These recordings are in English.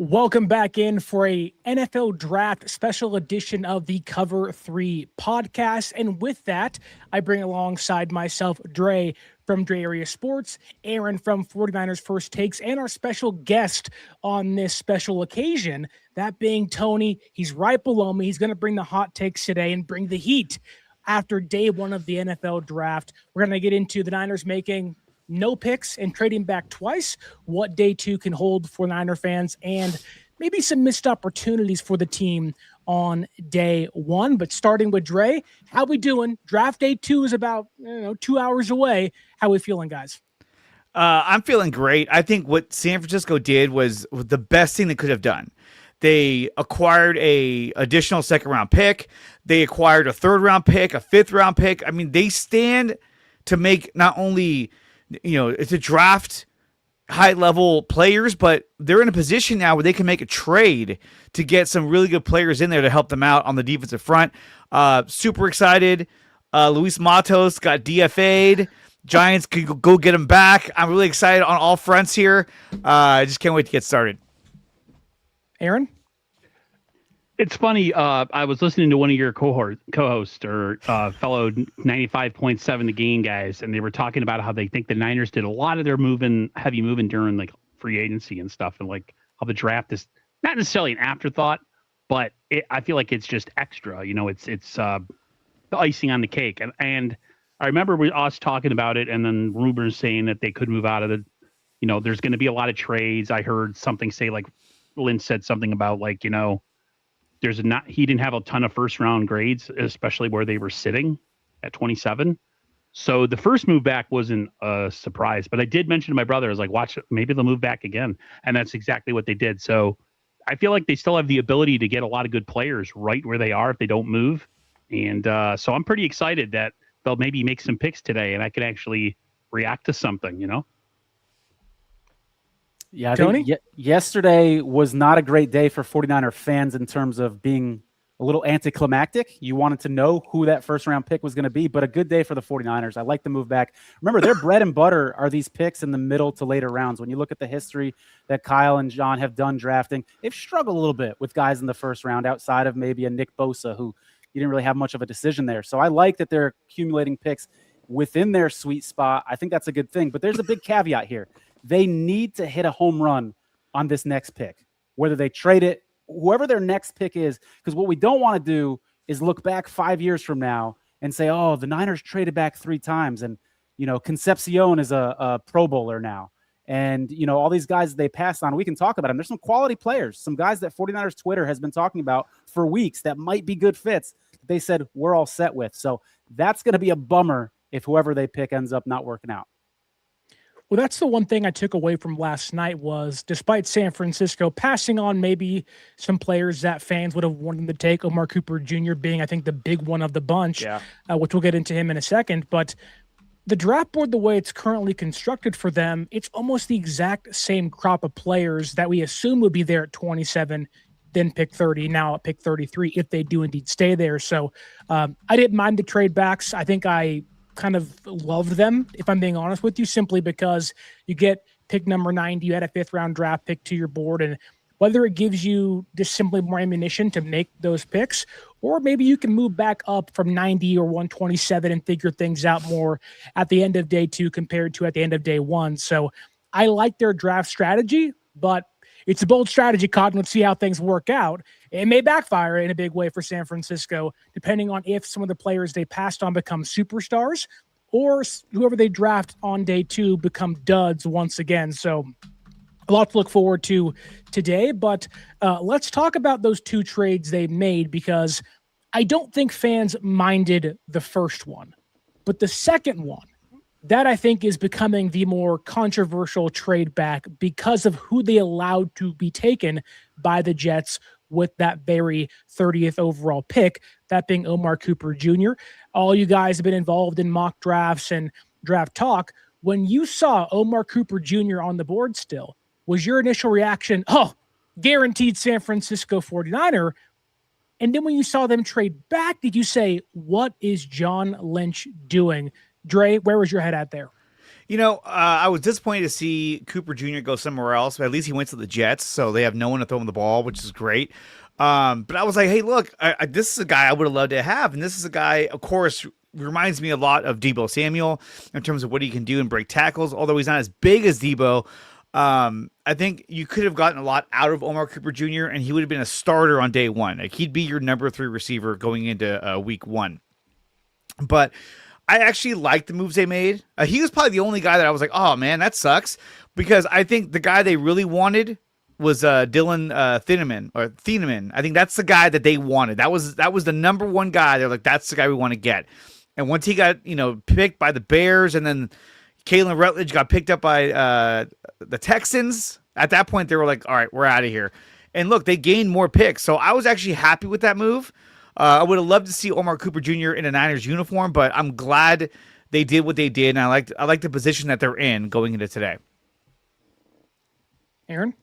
Welcome back in for a NFL Draft special edition of the Cover 3 podcast. And with that, I bring alongside myself Dre from Dre Area Sports, Aaron from 49ers First Takes, and our special guest on this special occasion, that being Tony. He's right below me. He's going to bring the hot takes today and bring the heat after day one of the NFL Draft. We're going to get into the Niners making no picks and trading back twice, what day two can hold for Niner fans, and maybe some missed opportunities for the team on day one. But starting with Dre, how we doing? Draft day two is about 2 hours away. How we feeling, guys? I'm feeling great. I think what San Francisco did was the best thing they could have done. They acquired a additional second-round pick. They acquired a third-round pick, a fifth-round pick. I mean, they stand to make not only it's a draft high-level players, but they're in a position now where they can make a trade to get some really good players in there to help them out on the defensive front. Super excited. Luis Matos got DFA'd. Giants could go get him back. I'm really excited on all fronts here. I just can't wait to get started. Aaron? It's funny. I was listening to one of your co-hosts or fellow 95.7 The Game guys, and they were talking about how they think the Niners did a lot of their heavy moving during like free agency and stuff, and like how the draft is not necessarily an afterthought, but I feel like it's just extra. It's the icing on the cake. And I remember us talking about it, and then rumors saying that they could move out of the. There's going to be a lot of trades. I heard something say like Lynn said something about like he didn't have a ton of first round grades, especially where they were sitting at 27. So the first move back wasn't a surprise, but I did mention to my brother, I was like, watch, maybe they'll move back again. And that's exactly what they did. So I feel like they still have the ability to get a lot of good players right where they are if they don't move. And so I'm pretty excited that they'll maybe make some picks today and I can actually react to something, Yeah, I Tony? think yesterday was not a great day for 49er fans in terms of being a little anticlimactic. You wanted to know who that first-round pick was going to be, but a good day for the 49ers. I like the move back. Remember, their bread and butter are these picks in the middle to later rounds. When you look at the history that Kyle and John have done drafting, they've struggled a little bit with guys in the first round outside of maybe a Nick Bosa, who you didn't really have much of a decision there. So I like that they're accumulating picks within their sweet spot. I think that's a good thing, but there's a big caveat here. They need to hit a home run on this next pick, whether they trade it, whoever their next pick is, because what we don't want to do is look back 5 years from now and say, oh, the Niners traded back 3 times. And, Concepcion is a Pro Bowler now. And, all these guys they passed on, we can talk about them. There's some quality players, some guys that 49ers Twitter has been talking about for weeks that might be good fits. They said we're all set with. So that's going to be a bummer if whoever they pick ends up not working out. Well, that's the one thing I took away from last night was despite San Francisco passing on maybe some players that fans would have wanted to take, Omar Cooper Jr. being, I think, the big one of the bunch, which we'll get into him in a second. But the draft board, the way it's currently constructed for them, it's almost the exact same crop of players that we assume would be there at 27, then pick 30, now at pick 33, if they do indeed stay there. So I didn't mind the trade backs. I think I kind of loved them, if I'm being honest with you, simply because you get pick number 90, you had a 5th round draft pick to your board, and whether it gives you just simply more ammunition to make those picks, or maybe you can move back up from 90 or 127 and figure things out more at the end of day 2 compared to at the end of day 1. So I like their draft strategy, but it's a bold strategy, Cotton. Let's see how things work out. It may backfire in a big way for San Francisco, depending on if some of the players they passed on become superstars or whoever they draft on day 2 become duds once again. So a lot to look forward to today, but let's talk about those 2 trades they made, because I don't think fans minded the first one, but the second one, that I think is becoming the more controversial trade back because of who they allowed to be taken by the Jets with that very 30th overall pick, that being Omar Cooper Jr. All you guys have been involved in mock drafts and draft talk. When you saw Omar Cooper Jr. on the board still, was your initial reaction, oh, guaranteed San Francisco 49er? And then when you saw them trade back, did you say, what is John Lynch doing? Dre, where was your head at there? I was disappointed to see Cooper Jr. go somewhere else, but at least he went to the Jets, so they have no one to throw him the ball, which is great. But I was like, hey, look, this is a guy I would have loved to have, and this is a guy, of course, reminds me a lot of Deebo Samuel in terms of what he can do and break tackles, although he's not as big as Deebo. I think you could have gotten a lot out of Omar Cooper Jr., and he would have been a starter on day one. Like, he'd be your number 3 receiver going into week 1. But I actually liked the moves they made. He was probably the only guy that I was like, oh, man, that sucks. Because I think the guy they really wanted was Dylan Thieneman. I think that's the guy that they wanted. That was the number 1 guy. They're like, that's the guy we want to get. And once he got, picked by the Bears, and then Kalen Rutledge got picked up by the Texans, at that point they were like, all right, we're out of here. And look, they gained more picks. So I was actually happy with that move. I would have loved to see Omar Cooper Jr. in a Niners uniform, but I'm glad they did what they did, and I like the position that they're in going into today. Aaron?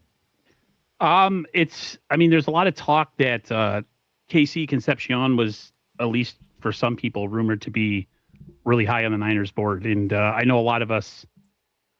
There's a lot of talk that KC Concepcion was, at least for some people, rumored to be really high on the Niners board. And I know a lot of us,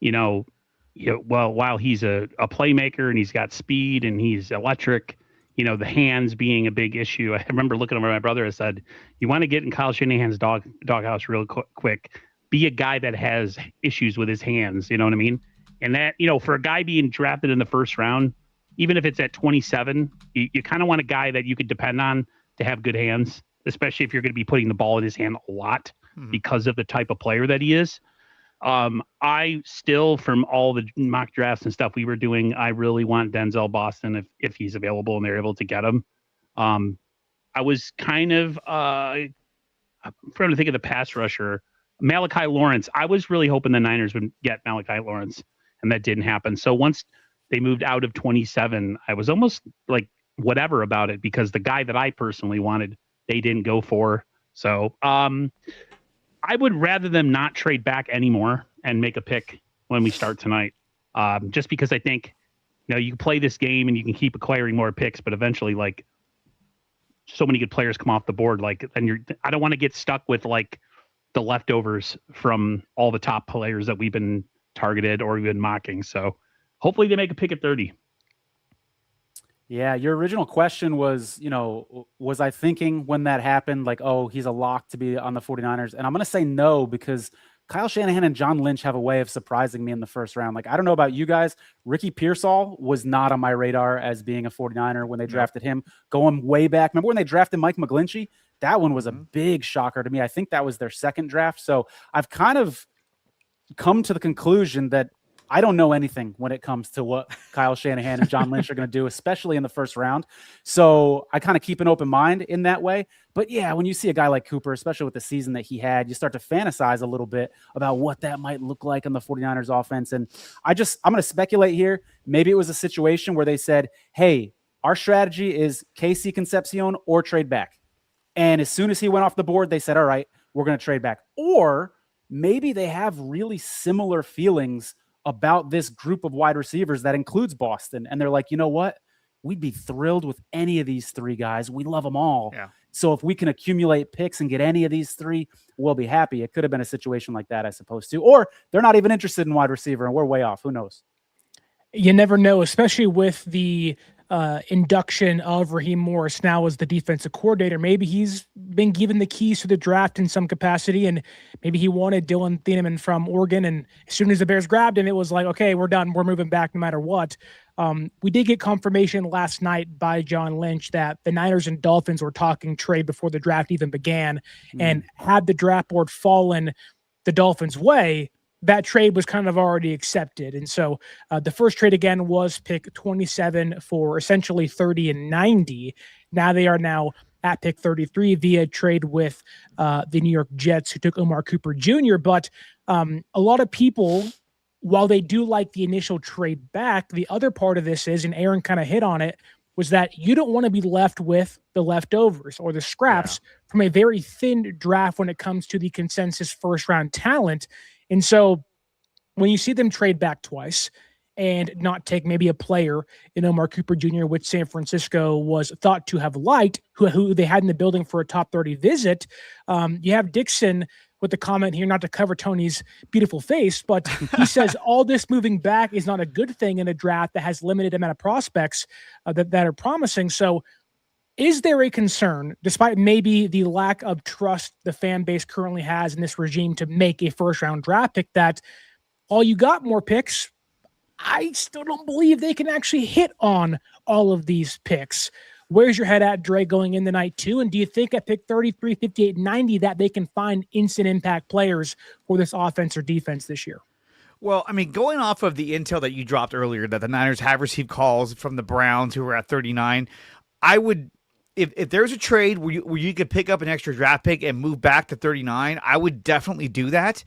while he's a playmaker and he's got speed and he's electric, the hands being a big issue. I remember looking over my brother and said, you want to get in Kyle Shanahan's doghouse real quick, be a guy that has issues with his hands. You know what I mean? And that, for a guy being drafted in the first round, even if it's at 27, you kind of want a guy that you could depend on to have good hands, especially if you're going to be putting the ball in his hand a lot because of the type of player that he is. I still, from all the mock drafts and stuff we were doing, I really want Denzel Boston if he's available and they're able to get him. I was kind of trying to think of the pass rusher, Malachi Lawrence. I was really hoping the Niners would get Malachi Lawrence, and that didn't happen. So once they moved out of 27, I was almost like whatever about it, because the guy that I personally wanted, they didn't go for. So I would rather them not trade back anymore and make a pick when we start tonight. Just because I think, you can play this game and you can keep acquiring more picks, but eventually, like, so many good players come off the board. Like, and I don't want to get stuck with like the leftovers from all the top players that we've been targeted or we've been mocking. So hopefully they make a pick at 30. Yeah, your original question was, was I thinking when that happened, like, oh, he's a lock to be on the 49ers? And I'm going to say no, because Kyle Shanahan and John Lynch have a way of surprising me in the first round. Like, I don't know about you guys. Ricky Pearsall was not on my radar as being a 49er when they drafted him, going way back. Remember when they drafted Mike McGlinchey? That one was a big shocker to me. I think that was their second draft. So I've kind of come to the conclusion that I don't know anything when it comes to what Kyle Shanahan and John Lynch are going to do, especially in the first round. So I kind of keep an open mind in that way. But yeah, when you see a guy like Cooper, especially with the season that he had, you start to fantasize a little bit about what that might look like on the 49ers offense. And I'm going to speculate here. Maybe it was a situation where they said, hey, our strategy is KC Concepcion or trade back. And as soon as he went off the board, they said, all right, we're going to trade back. Or maybe they have really similar feelings about this group of wide receivers that includes Boston. And they're like, you know what? We'd be thrilled with any of these 3 guys. We love them all. Yeah. So if we can accumulate picks and get any of these 3, we'll be happy. It could have been a situation like that, I suppose, too. Or they're not even interested in wide receiver and we're way off. Who knows? You never know, especially with the induction of Raheem Morris now as the defensive coordinator. Maybe he's been given the keys to the draft in some capacity, and maybe he wanted Dylan Thieneman from Oregon, and as soon as the Bears grabbed him, it was like, okay, we're done. We're moving back no matter what. We did get confirmation last night by John Lynch that the Niners and Dolphins were talking trade before the draft even began, and had the draft board fallen the Dolphins' way, that trade was kind of already accepted. And so the first trade again was pick 27 for essentially 30 and 90. Now they are now at pick 33 via trade with the New York Jets, who took Omar Cooper Jr. But a lot of people, while they do like the initial trade back, the other part of this is, and Aaron kind of hit on it, was that you don't want to be left with the leftovers or the scraps from a very thin draft when it comes to the consensus first round talent. And so when you see them trade back twice and not take maybe a player in Omar Cooper Jr., which San Francisco was thought to have liked, who they had in the building for a top 30 visit, you have Dixon with the comment here, not to cover Tony's beautiful face, but he says all this moving back is not a good thing in a draft that has limited amount of prospects that are promising. So is there a concern, despite maybe the lack of trust the fan base currently has in this regime to make a first round draft pick, that while you got more picks, I still don't believe they can actually hit on all of these picks? Where's your head at, Dre, going in the night two? And do you think at pick 33, 58, 90 that they can find instant impact players for this offense or defense this year? Well, I mean, going off of the intel that you dropped earlier, that the Niners have received calls from the Browns who are at 39, I would, if there's a trade where you could pick up an extra draft pick and move back to 39, I would definitely do that.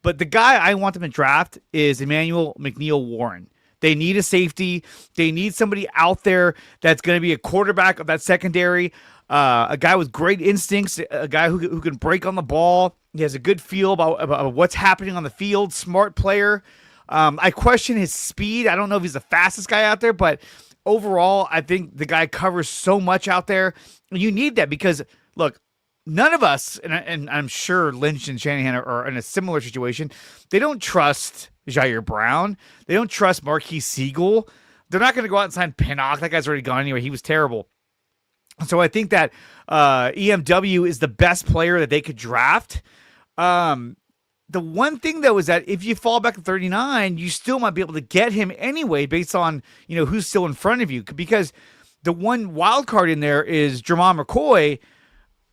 But the guy I want them to draft is Emmanuel McNeil-Warren. They need a safety. They need somebody out there that's going to be a quarterback of that secondary, a guy with great instincts, a guy who can break on the ball. He has a good feel about what's happening on the field, smart player. I question his speed. I don't know if he's the fastest guy out there, but overall, I think the guy covers so much out there. You need that because, look, none of us, and I'm sure Lynch and Shanahan are in a similar situation, they don't trust Jair Brown. They don't trust Marquise Siegel. They're not going to go out and sign Pinnock. That guy's already gone anyway. He was terrible. So I think that EMW is the best player that they could draft. The one thing, though, is that if you fall back to 39, you still might be able to get him anyway based on, who's still in front of you. Because the one wild card in there is Jermon McCoy.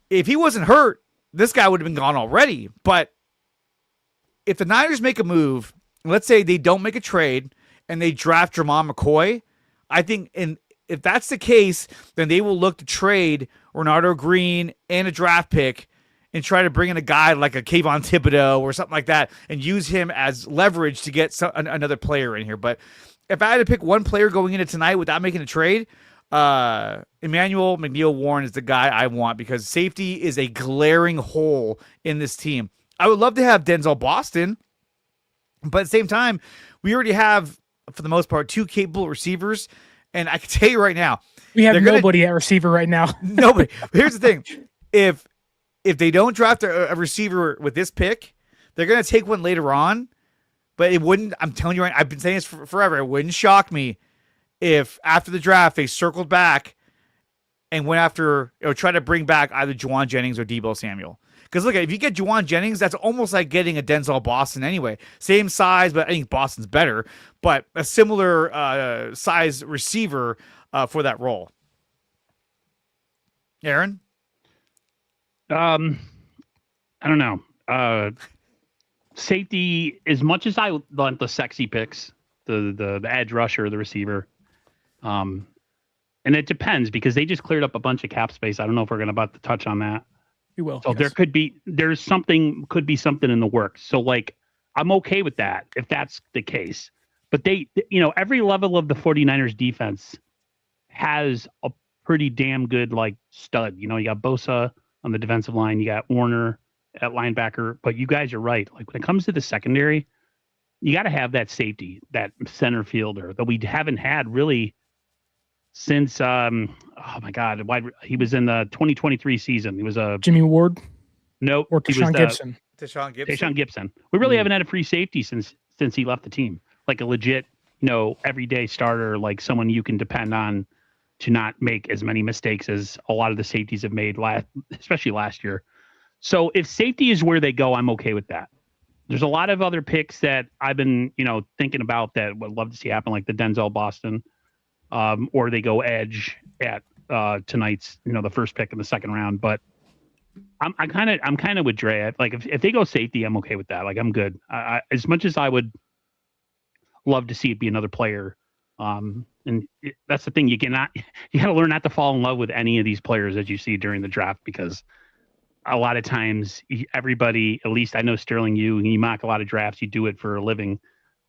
If he wasn't hurt, this guy would have been gone already. But if the Niners make a move, let's say they don't make a trade and they draft Jermon McCoy, I think if that's the case, then they will look to trade Renardo Green and a draft pick and try to bring in a guy like a Kayvon Thibodeau or something like that and use him as leverage to get another player in here. But if I had to pick one player going into tonight without making a trade, Emmanuel McNeil-Warren is the guy I want because safety is a glaring hole in this team. I would love to have Denzel Boston, but at the same time, we already have, for the most part, two capable receivers. And I can tell you right now, we have nobody at receiver right now. Nobody. But here's the thing. If they don't draft a receiver with this pick, they're going to take one later on. But it wouldn't, I'm telling you right now, I've been saying this forever. It wouldn't shock me if after the draft they circled back and went after or tried to bring back either Juwan Jennings or Deebo Samuel. Because look, if you get Juwan Jennings, that's almost like getting a Denzel Boston anyway. Same size, but I think Boston's better. But a similar size receiver for that role. Aaron? I don't know. Safety, as much as I want the sexy picks, the edge rusher, the receiver, and it depends because they just cleared up a bunch of cap space. I don't know if we're going to about to touch on that. You will. So yes. could be something in the works. So like, I'm okay with that if that's the case. But they, every level of the 49ers defense has a pretty damn good like stud. You got Bosa on the defensive line, you got Warner at linebacker, but you guys are right. Like when it comes to the secondary, you got to have that safety, that center fielder that we haven't had really since oh my God, he was in the 2023 season. He was a Jimmy Ward. No, or Deshaun Gibson. Deshaun Gibson. We really haven't had a free safety since he left the team. Like a legit, everyday starter, like someone you can depend on to not make as many mistakes as a lot of the safeties have made especially last year. So if safety is where they go, I'm okay with that. There's a lot of other picks that I've been, thinking about that would love to see happen, like the Denzel Boston, or they go edge at tonight's, the first pick in the second round. But I'm kind of with Dre. Like if they go safety, I'm okay with that. Like I'm good. As much as I would love to see it be another player. That's the thing. You got to learn not to fall in love with any of these players that you see during the draft, because a lot of times everybody, at least I know Sterling, you mock a lot of drafts, you do it for a living.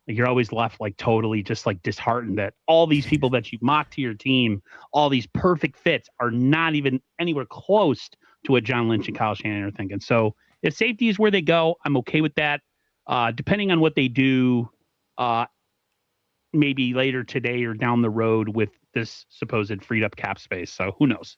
You're always left like totally just like disheartened that all these people that you mock to your team, all these perfect fits are not even anywhere close to what John Lynch and Kyle Shanahan are thinking. So if safety is where they go, I'm okay with that. Depending on what they do, maybe later today or down the road with this supposed freed up cap space. So who knows?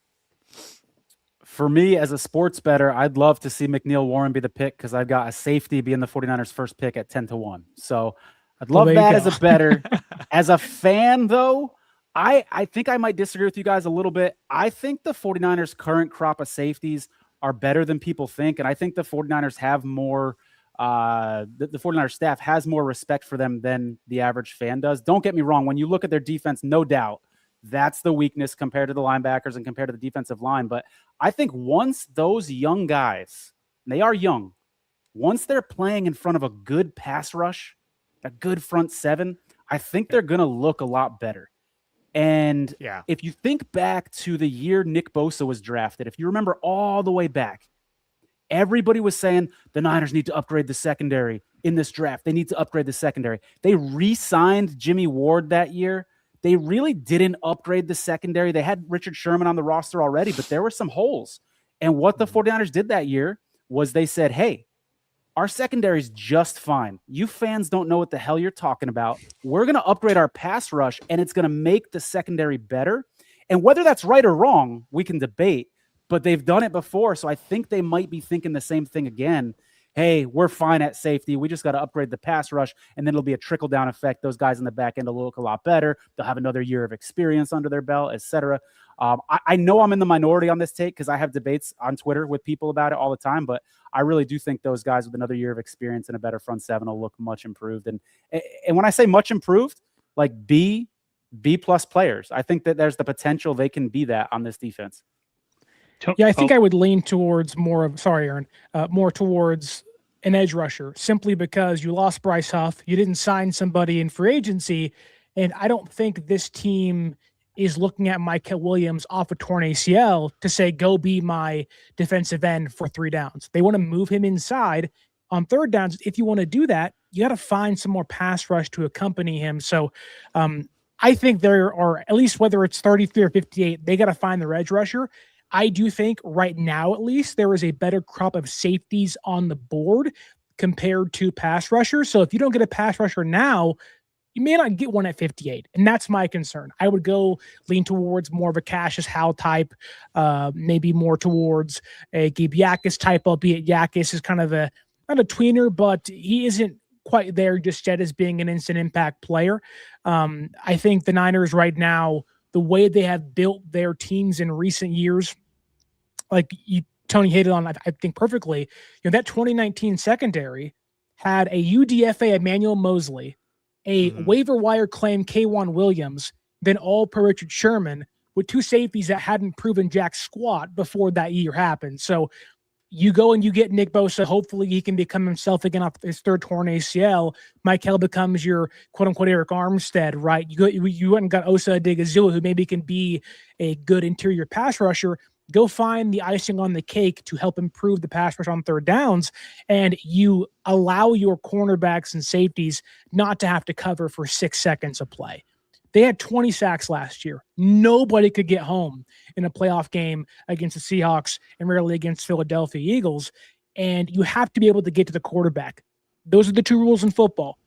For me, as a sports bettor, I'd love to see McNeil Warren be the pick because I've got a safety being the 49ers' first pick at 10-1. So I'd Well, love there you that go. as a bettor. As a fan, though, I think I might disagree with you guys a little bit. I think the 49ers' current crop of safeties are better than people think. And I think the 49ers have more, the 49ers staff has more respect for them than the average fan does. Don't get me wrong. When you look at their defense, no doubt, that's the weakness compared to the linebackers and compared to the defensive line. But I think once those young guys, and they are young, once they're playing in front of a good pass rush, a good front seven, I think they're going to look a lot better. And if you think back to the year Nick Bosa was drafted, if you remember all the way back, everybody was saying the Niners need to upgrade the secondary in this draft. They need to upgrade the secondary. They re-signed Jimmy Ward that year. They really didn't upgrade the secondary. They had Richard Sherman on the roster already, but there were some holes. And what the 49ers did that year was they said, hey, our secondary is just fine. You fans don't know what the hell you're talking about. We're going to upgrade our pass rush, and it's going to make the secondary better. And whether that's right or wrong, we can debate, but they've done it before. So I think they might be thinking the same thing again. Hey, we're fine at safety. We just got to upgrade the pass rush, and then it'll be a trickle-down effect. Those guys in the back end will look a lot better. They'll have another year of experience under their belt, et cetera. I know I'm in the minority on this take because I have debates on Twitter with people about it all the time, but I really do think those guys with another year of experience and a better front seven will look much improved. And when I say much improved, like B+ players, I think that there's the potential they can be that on this defense. Yeah, I think I would lean towards more towards an edge rusher, simply because you lost Bryce Huff, you didn't sign somebody in free agency, and I don't think this team is looking at Michael Williams off a torn ACL to say, go be my defensive end for 3 downs. They want to move him inside on 3rd downs. If you want to do that, you got to find some more pass rush to accompany him. So I think there are, at least whether it's 33 or 58, they got to find the edge rusher. I do think right now, at least, there is a better crop of safeties on the board compared to pass rushers. So if you don't get a pass rusher now, you may not get one at 58. And that's my concern. I would lean towards more of a Cassius Howell type, maybe more towards a Gabe Yakis type, albeit Yakis is kind of not a tweener, but he isn't quite there just yet as being an instant impact player. I think the Niners right now, the way they have built their teams in recent years, like Tony hit it on, I think perfectly, that 2019 secondary had a UDFA Emmanuel Mosley, a waiver wire claim K'Wan Williams, then all per Richard Sherman, with 2 safeties that hadn't proven jack squat before that year happened. So you go and you get Nick Bosa. Hopefully he can become himself again off his 3rd torn ACL. Michael becomes your quote-unquote Eric Armstead, right? You went and got Osa Odigizua, who maybe can be a good interior pass rusher. Go find the icing on the cake to help improve the pass rush on 3rd downs, and you allow your cornerbacks and safeties not to have to cover for 6 seconds of play. They had 20 sacks last year. Nobody could get home in a playoff game against the Seahawks and rarely against Philadelphia Eagles. And you have to be able to get to the quarterback. Those are the 2 rules in football.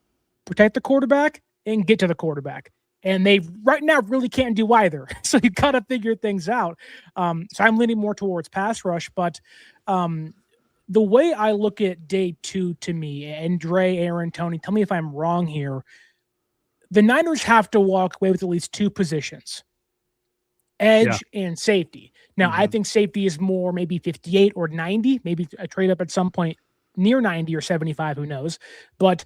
Protect the quarterback and get to the quarterback. And they right now really can't do either. So you got to figure things out. So I'm leaning more towards pass rush. But the way I look at day 2 to me, and Dre, Aaron, Tony, tell me if I'm wrong here, the Niners have to walk away with at least 2 positions, edge and safety. Now, I think safety is more maybe 58 or 90, maybe a trade up at some point near 90 or 75, who knows. But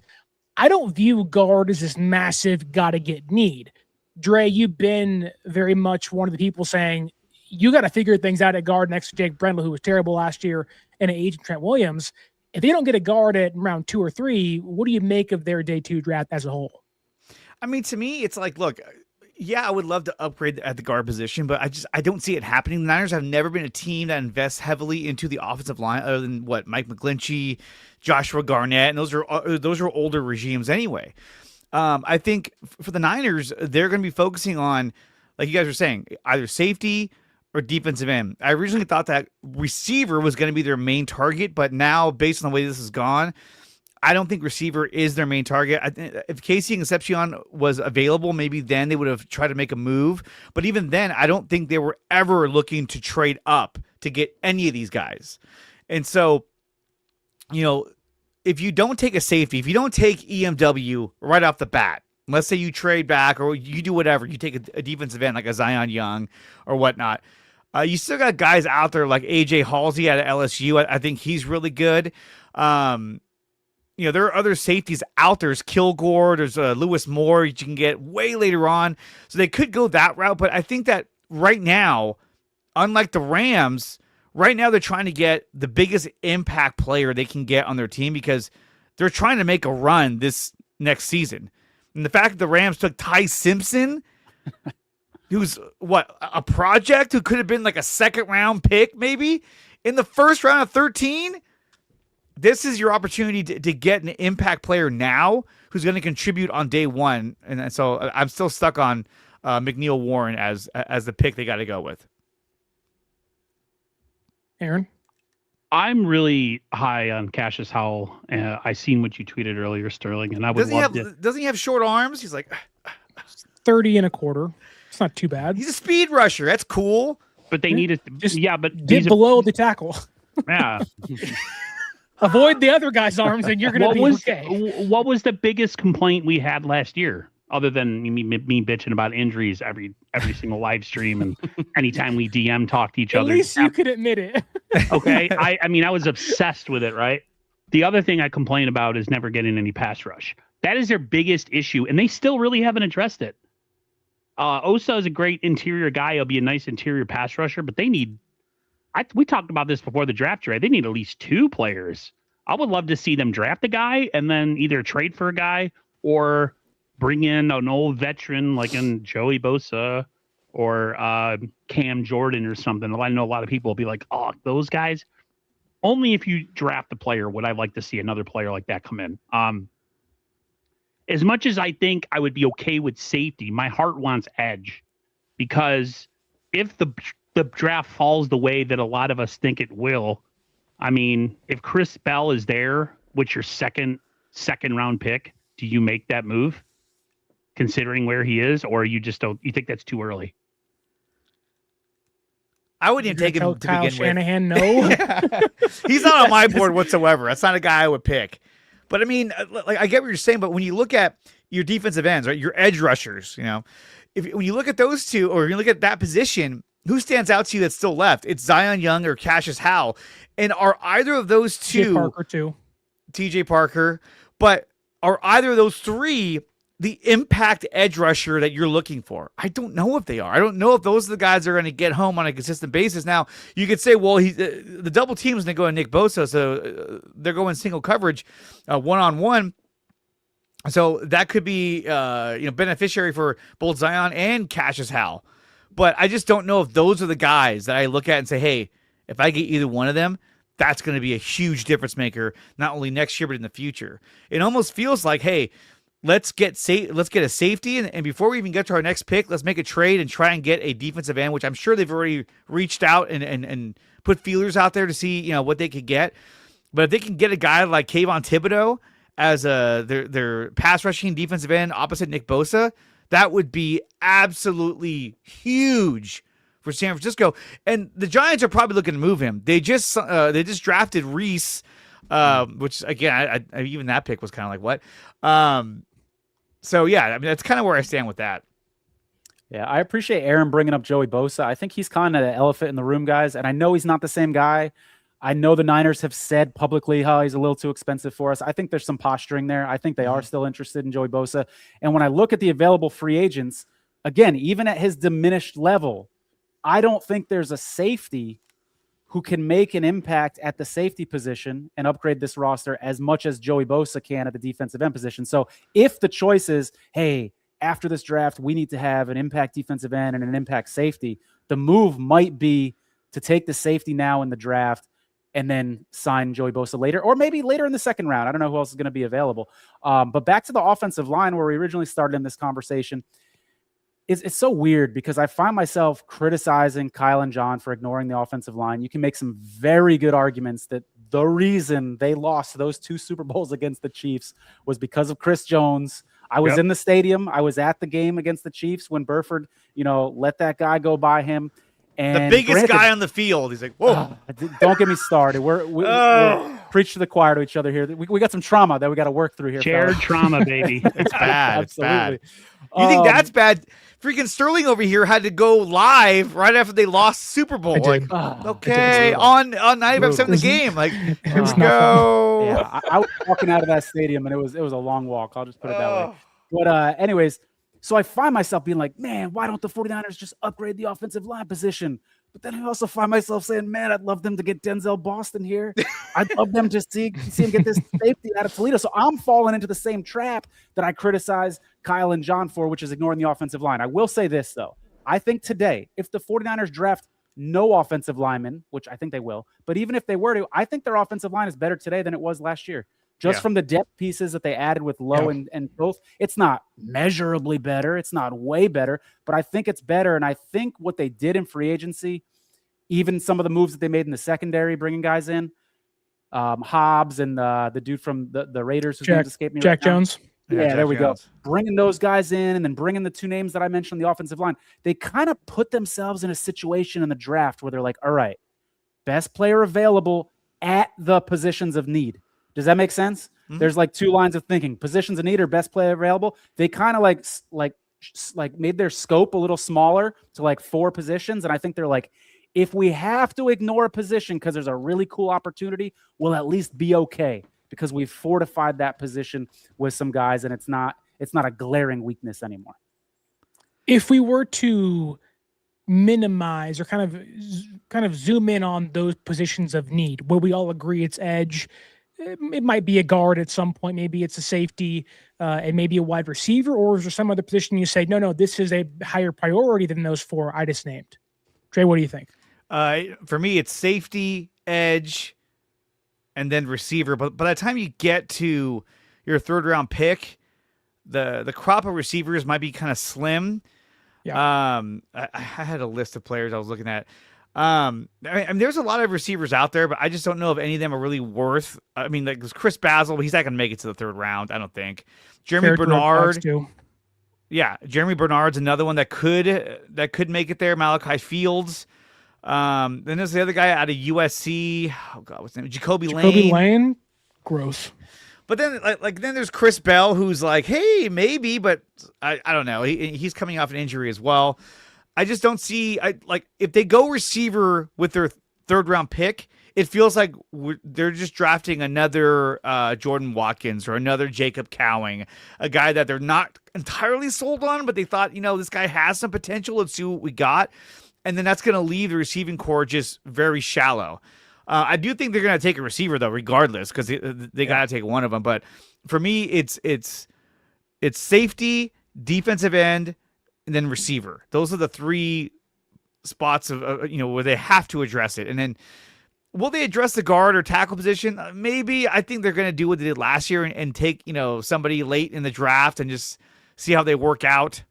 I don't view guard as this massive gotta-get need. Dre, you've been very much one of the people saying, you got to figure things out at guard next to Jake Brendel, who was terrible last year, and agent Trent Williams. If they don't get a guard at round 2 or 3, what do you make of their day 2 draft as a whole? I mean, to me, it's like, look, yeah, I would love to upgrade at the guard position, but I don't see it happening. The Niners have never been a team that invests heavily into the offensive line, other than Mike McGlinchey, Joshua Garnett, and those are older regimes anyway. I think for the Niners, they're going to be focusing on, like you guys were saying, either safety or defensive end. I originally thought that receiver was going to be their main target, but now, based on the way this has gone, I don't think receiver is their main target. If Casey and Concepcion was available, maybe then they would have tried to make a move. But even then, I don't think they were ever looking to trade up to get any of these guys. And so, if you don't take a safety, if you don't take EMW right off the bat, let's say you trade back or you do whatever, you take a defensive end like a Zion Young or whatnot, you still got guys out there like AJ Halsey out of LSU. I think he's really good. There are other safeties out there. There's Kilgore, there's Lewis Moore you can get way later on. So they could go that route. But I think that right now, unlike the Rams, right now they're trying to get the biggest impact player they can get on their team because they're trying to make a run this next season. And the fact that the Rams took Ty Simpson, who's a project who could have been like a second round pick maybe in the first round of 13. This is your opportunity to get an impact player now who's going to contribute on day one. And so I'm still stuck on McNeil Warren as the pick they got to go with. Aaron? I'm really high on Cassius Howell. I seen what you tweeted earlier, Sterling, and I would Doesn't he have short arms? He's like 30 and a quarter. It's not too bad. He's a speed rusher. That's cool. But they needed but get below the tackle. Yeah. Avoid the other guy's arms, and you're going to be okay. What was the biggest complaint we had last year, other than me bitching about injuries every single live stream and anytime we DM talk to each other? At least you could admit it. Okay, I mean, I was obsessed with it, right? The other thing I complain about is never getting any pass rush. That is their biggest issue, and they still really haven't addressed it. Osa is a great interior guy. He'll be a nice interior pass rusher, but they need... we talked about this before the draft, right? They need at least 2 players. I would love to see them draft a guy and then either trade for a guy or bring in an old veteran like in Joey Bosa or Cam Jordan or something. I know a lot of people will be like, oh, those guys. Only if you draft a player would I like to see another player like that come in. As much as I think I would be okay with safety, my heart wants edge, because if the draft falls the way that a lot of us think it will, I mean, if Chris Bell is there with your second round pick, do you make that move considering where he is, or you just don't? You think that's too early? I wouldn't even take him to Kyle begin Shanahan, with. no. Yeah. He's not on my board whatsoever. That's not a guy I would pick. But I mean, like, I get what you're saying. But when you look at your defensive ends, right, your edge rushers, when you look at those two, or you look at that position, who stands out to you that's still left? It's Zion Young or Cassius Howell. And are either of those two, TJ Parker, but are either of those three the impact edge rusher that you're looking for? I don't know if they are. I don't know if those are the guys that are going to get home on a consistent basis. Now, you could say, well, the double team is going to go to Nick Bosa, so they're going single coverage, one-on-one. So that could be beneficiary for both Zion and Cassius Howell. But I just don't know if those are the guys that I look at and say, hey, if I get either one of them, that's going to be a huge difference maker, not only next year, but in the future. It almost feels like, hey, let's get a safety, and before we even get to our next pick, let's make a trade and try and get a defensive end, which I'm sure they've already reached out and put feelers out there to see what they could get. But if they can get a guy like Kayvon Thibodeau as their pass rushing defensive end opposite Nick Bosa, that would be absolutely huge for San Francisco. And the Giants are probably looking to move him. They just drafted Reese, which again, I even that pick was kind of like what. So yeah, I mean that's kind of where I stand with that. Yeah, I appreciate Aaron bringing up Joey Bosa. I think he's kind of the elephant in the room, guys. And I know he's not the same guy. I know the Niners have said publicly how he's a little too expensive for us. I think there's some posturing there. I think they are still interested in Joey Bosa. And when I look at the available free agents, again, even at his diminished level, I don't think there's a safety who can make an impact at the safety position and upgrade this roster as much as Joey Bosa can at the defensive end position. So if the choice is, hey, after this draft, we need to have an impact defensive end and an impact safety, the move might be to take the safety now in the draft and then sign Joey Bosa later, or maybe later in the second round. I don't know who else is going to be available. But back to the offensive line where we originally started in this conversation, it's so weird because I find myself criticizing Kyle and John for ignoring the offensive line. You can make some very good arguments that the reason they lost those 2 Super Bowls against the Chiefs was because of Chris Jones. I was in the stadium. I was at the game against the Chiefs when Burford, let that guy go by him. And the biggest granted, guy on the field. He's like, whoa. don't get me started. We're preach to the choir to each other here. We got some trauma that we got to work through here. Shared fellas. trauma, baby. It's bad. It's bad. Absolutely. You think that's bad? Freaking Sterling over here had to go live right after they lost Super Bowl. I did. Like, okay, on 95% of the game. Like, here we was not go. Yeah, I was walking out of that stadium, and it was a long walk. I'll just put it that way. But anyways, so I find myself being like, man, why don't the 49ers just upgrade the offensive line position? But then I also find myself saying, man, I'd love them to get Denzel Boston here. I'd love them to see him get this safety out of Toledo. So I'm falling into the same trap that I criticize Kyle and John for, which is ignoring the offensive line. I will say this, though. I think today, if the 49ers draft no offensive linemen, which I think they will, but even if they were to, I think their offensive line is better today than it was last year. Just from the depth pieces that they added with Lowe and both. It's not measurably better. It's not way better, but I think it's better. And I think what they did in free agency, even some of the moves that they made in the secondary, bringing guys in, Hobbs and the dude from the Raiders whose names escape me. Jack Jones. Yeah, there we go. Bringing those guys in and then bringing the two names that I mentioned on the offensive line. They kind of put themselves in a situation in the draft where they're like, all right, best player available at the positions of need. Does that make sense? Mm-hmm. There's like two lines of thinking: positions of need or best player available. They kind of like made their scope a little smaller to like 4 positions, and I think they're like, if we have to ignore a position because there's a really cool opportunity, we'll at least be okay because we've fortified that position with some guys, and it's not a glaring weakness anymore. If we were to minimize or kind of zoom in on those positions of need, where we all agree it's edge. It might be a guard at some point. Maybe it's a safety and maybe a wide receiver, or is there some other position you say, no, this is a higher priority than those 4 I just named? Trey, what do you think? For me, it's safety, edge, and then receiver. But by the time you get to your 3rd round pick, the crop of receivers might be kind of slim. Yeah. I had a list of players I was looking at. I mean, there's a lot of receivers out there, but I just don't know if any of them are really worth. I mean, like Chris Basil, but he's not going to make it to the 3rd round. I don't think. Jeremy Bernard. Yeah, Jeremy Bernard's another one that could make it there. Malachi Fields. Then there's the other guy out of USC. Oh God, what's his name? Jacoby Lane. Gross. But then, then there's Chris Bell, who's like, hey, maybe, but I don't know. He's coming off an injury as well. I just don't see. If they go receiver with their 3rd round pick, it feels like they're just drafting another Jordan Watkins or another Jacob Cowing, a guy that they're not entirely sold on, but they thought, this guy has some potential. Let's see what we got. And then that's going to leave the receiving core just very shallow. I do think they're going to take a receiver, though, regardless, because they got to take one of them. But for me, it's safety, defensive end, and then receiver. Those are the 3 spots of where they have to address it. And then will they address the guard or tackle position? Maybe. I think they're going to do what they did last year and take somebody late in the draft and just see how they work out.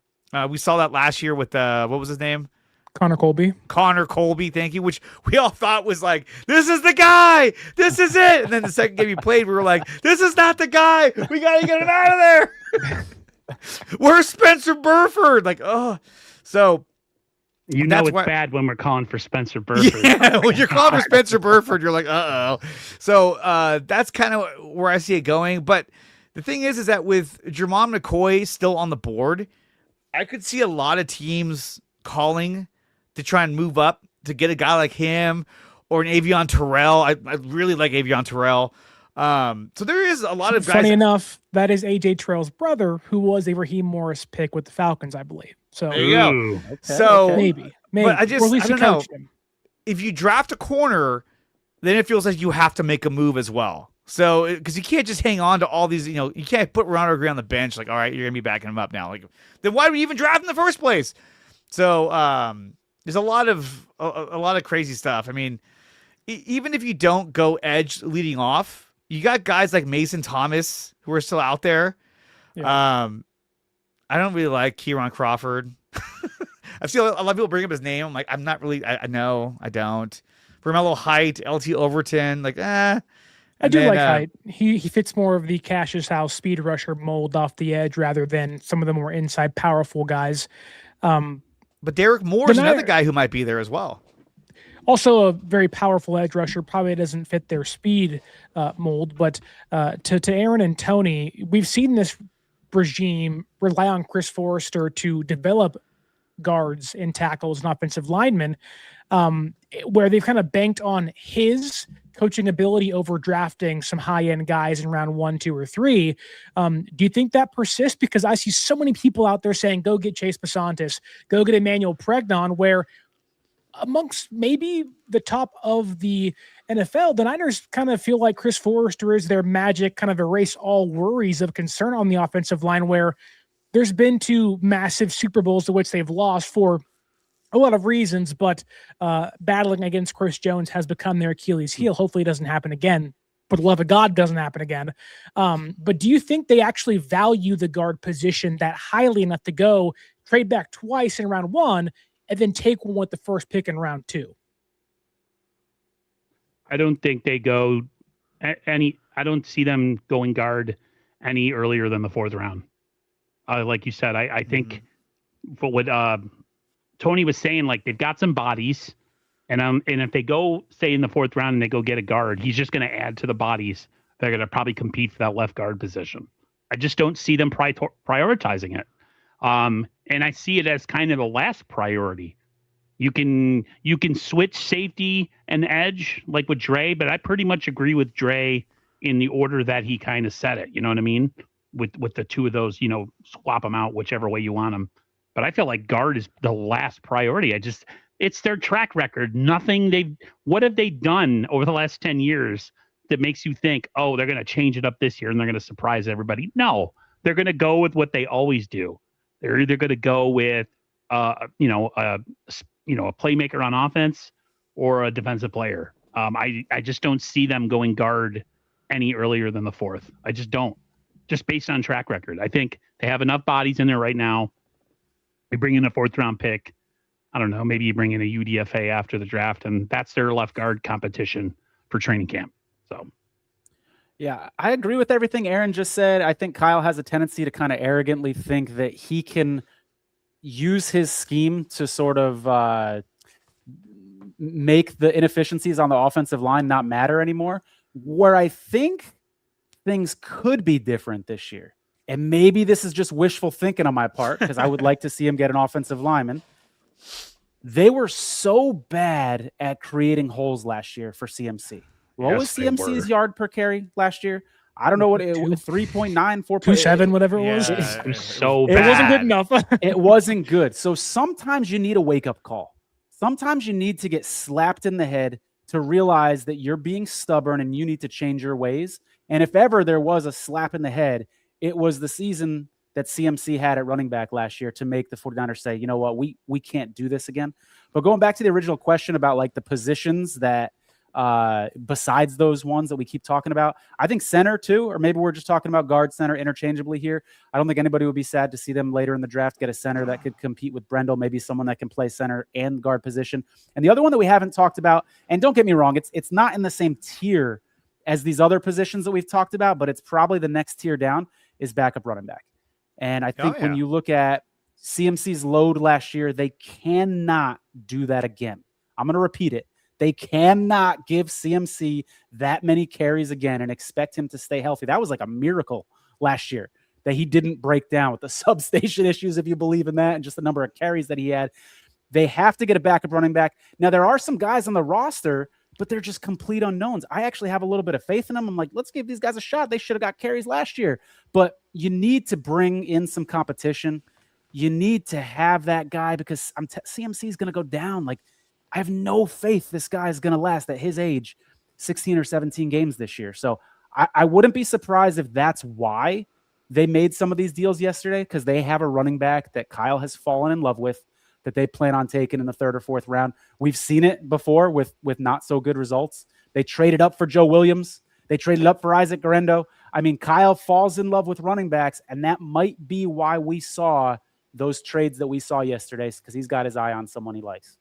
We saw that last year with what was his name? Connor Colby, thank you, which we all thought was like, this is the guy, this is it. And then the second game he played, we were like, this is not the guy, we got to get him out of there. Where's Spencer Burford? Like, oh, so it's bad when we're calling for Spencer Burford. Yeah, when you're calling for Spencer Burford, you're like, uh-oh. So that's kind of where I see it going. But the thing is that with Jermon McCoy still on the board, I could see a lot of teams calling to try and move up to get a guy like him or an Avion Terrell. I really like Avion Terrell. So there is a lot of guys. Funny enough, that is AJ Terrell's brother, who was a Raheem Morris pick with the Falcons, I believe. So there you go. Okay. Maybe. But I don't know. If you draft a corner, then it feels like you have to make a move as well. So because you can't just hang on to all these, you can't put Ronald Gray on the bench. Like, all right, you're gonna be backing him up now. Like, then why would you even draft in the first place? So there's a lot of crazy stuff. I mean, even if you don't go edge leading off, you got guys like Mason Thomas who are still out there. Yeah. I don't really like Kieran Crawford. I've seen a lot of people bring up his name. I'm like, I'm not really. I know I don't. Romello Height, LT Overton, like I do like Height. He fits more of the Cassius House speed rusher mold off the edge rather than some of the more inside powerful guys. But Derek Moore is another guy who might be there as well. Also a very powerful edge rusher, probably doesn't fit their speed mold. But to Aaron and Tony, we've seen this regime rely on Chris Forrester to develop guards and tackles and offensive linemen, where they've kind of banked on his coaching ability over drafting some high-end guys in round 1, 2, or 3. Do you think that persists? Because I see so many people out there saying, go get Chase Basantis, go get Emmanuel Pregnon, where amongst maybe the top of the NFL, the Niners kind of feel like Chris Forrester is their magic, kind of erase all worries of concern on the offensive line, where there's been 2 massive Super Bowls to which they've lost for a lot of reasons, but battling against Chris Jones has become their Achilles heel. Hopefully it doesn't happen again. For the love of God, doesn't happen again. But do you think they actually value the guard position that highly enough to go trade back twice in round 1 and then take one with the first pick in round 2? I don't think they go any. I don't see them going guard any earlier than the 4th round. Like you said, I think for what Tony was saying, like they've got some bodies, and if they go say in the 4th round and they go get a guard, he's just going to add to the bodies. They're going to probably compete for that left guard position. I just don't see them prioritizing it. And I see it as kind of the last priority. You can switch safety and edge like with Dre, but I pretty much agree with Dre in the order that he kind of said it. You know what I mean? With the 2 of those, swap them out whichever way you want them. But I feel like guard is the last priority. It's their track record. What have they done over the last 10 years that makes you think, oh, they're going to change it up this year and they're going to surprise everybody? No, they're going to go with what they always do. They're either going to go with, a playmaker on offense or a defensive player. I just don't see them going guard any earlier than the 4th. I just don't. Just based on track record. I think they have enough bodies in there right now. You bring in a 4th round pick. I don't know. Maybe you bring in a UDFA after the draft, and that's their left guard competition for training camp. So, yeah, I agree with everything Aaron just said. I think Kyle has a tendency to kind of arrogantly think that he can use his scheme to sort of make the inefficiencies on the offensive line not matter anymore. Where I think things could be different this year, and maybe this is just wishful thinking on my part because I would like to see him get an offensive lineman. They were so bad at creating holes last year for CMC. What was CMC's yard per carry last year? I don't know what it was, 3.9, 4.7, whatever it was. It was so bad. It wasn't good enough. It wasn't good. So sometimes you need a wake-up call. Sometimes you need to get slapped in the head to realize that you're being stubborn and you need to change your ways. And if ever there was a slap in the head, it was the season that CMC had at running back last year to make the 49ers say, you know what, we can't do this again. But going back to the original question about like the positions that besides those ones that we keep talking about, I think center too, or maybe we're just talking about guard center interchangeably here. I don't think anybody would be sad to see them later in the draft get a center that could compete with Brendel, maybe someone that can play center and guard position. And the other one that we haven't talked about, and don't get me wrong, it's not in the same tier as these other positions that we've talked about, but it's probably the next tier down, is backup running back. And I think when you look at CMC's load last year, they cannot do that again. I'm going to repeat it. They cannot give CMC that many carries again and expect him to stay healthy. That was like a miracle last year that he didn't break down with the substation issues, if you believe in that, and just the number of carries that he had. They have to get a backup running back. Now, there are some guys on the roster, but they're just complete unknowns. I actually have a little bit of faith in them. I'm like, let's give these guys a shot. They should have got carries last year. But you need to bring in some competition. You need to have that guy because CMC is going to go down. Like, I have no faith this guy is going to last at his age 16 or 17 games this year. So I wouldn't be surprised if that's why they made some of these deals yesterday, because they have a running back that Kyle has fallen in love with, that they plan on taking in the 3rd or 4th round. We've seen it before with not so good results. They traded up for Joe Williams. They traded up for Isaac Garendo. I mean, Kyle falls in love with running backs, and that might be why we saw those trades that we saw yesterday, because he's got his eye on someone he likes.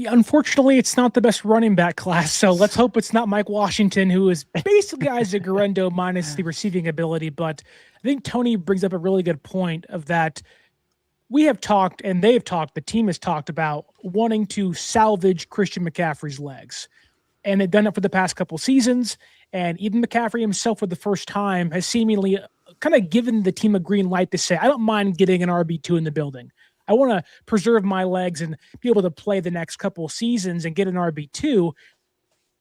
Unfortunately, it's not the best running back class, so let's hope it's not Mike Washington, who is basically Isaac Garendo minus the receiving ability. But I think Tony brings up a really good point of that. we have talked and they've talked, the team has talked about wanting to salvage Christian McCaffrey's legs. And they've done it for the past couple seasons. And even McCaffrey himself, for the first time, has seemingly kind of given the team a green light to say, I don't mind getting an RB2 in the building. I want to preserve my legs and be able to play the next couple seasons and get an RB2.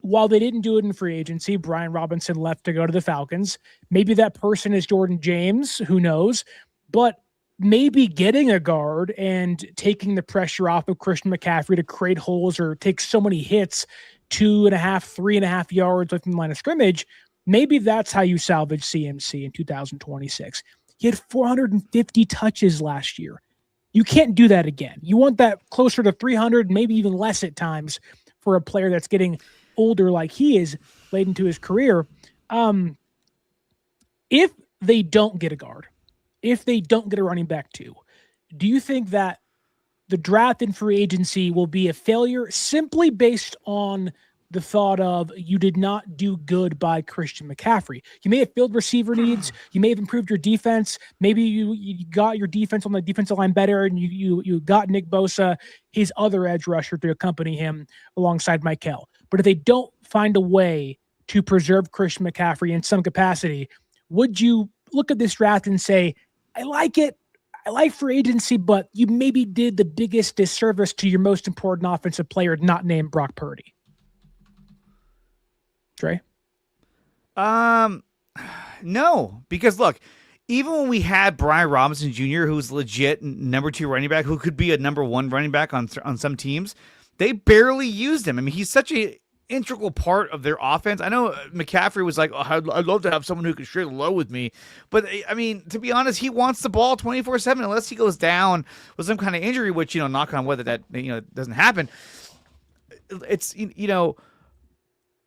While they didn't do it in free agency, Brian Robinson left to go to the Falcons. Maybe that person is Jordan James, who knows? But maybe getting a guard and taking the pressure off of Christian McCaffrey to create holes or take so many hits, 2.5, 3.5 yards within the line of scrimmage, maybe that's how you salvage CMC in 2026. He had 450 touches last year. You can't do that again. You want that closer to 300, maybe even less at times for a player that's getting older like he is late into his career. If they don't get a guard, if they don't get a running back too, do you think that the draft and free agency will be a failure simply based on the thought of you did not do good by Christian McCaffrey? You may have filled receiver needs. You may have improved your defense. Maybe you got your defense on the defensive line better, and you got Nick Bosa, his other edge rusher, to accompany him alongside Michael. But if they don't find a way to preserve Christian McCaffrey in some capacity, would you look at this draft and say, I like it, I like free agency, but you maybe did the biggest disservice to your most important offensive player, not named Brock Purdy? Trey? No, because look, even when we had Brian Robinson Jr., who's legit number 2 running back, who could be a number 1 running back on some teams, they barely used him. I mean, he's such a integral part of their offense. I know McCaffrey was like, oh, I'd love to have someone who could shred low with me. But I mean, to be honest, he wants the ball 24/7 unless he goes down with some kind of injury, which, knock on wood that doesn't happen. It's,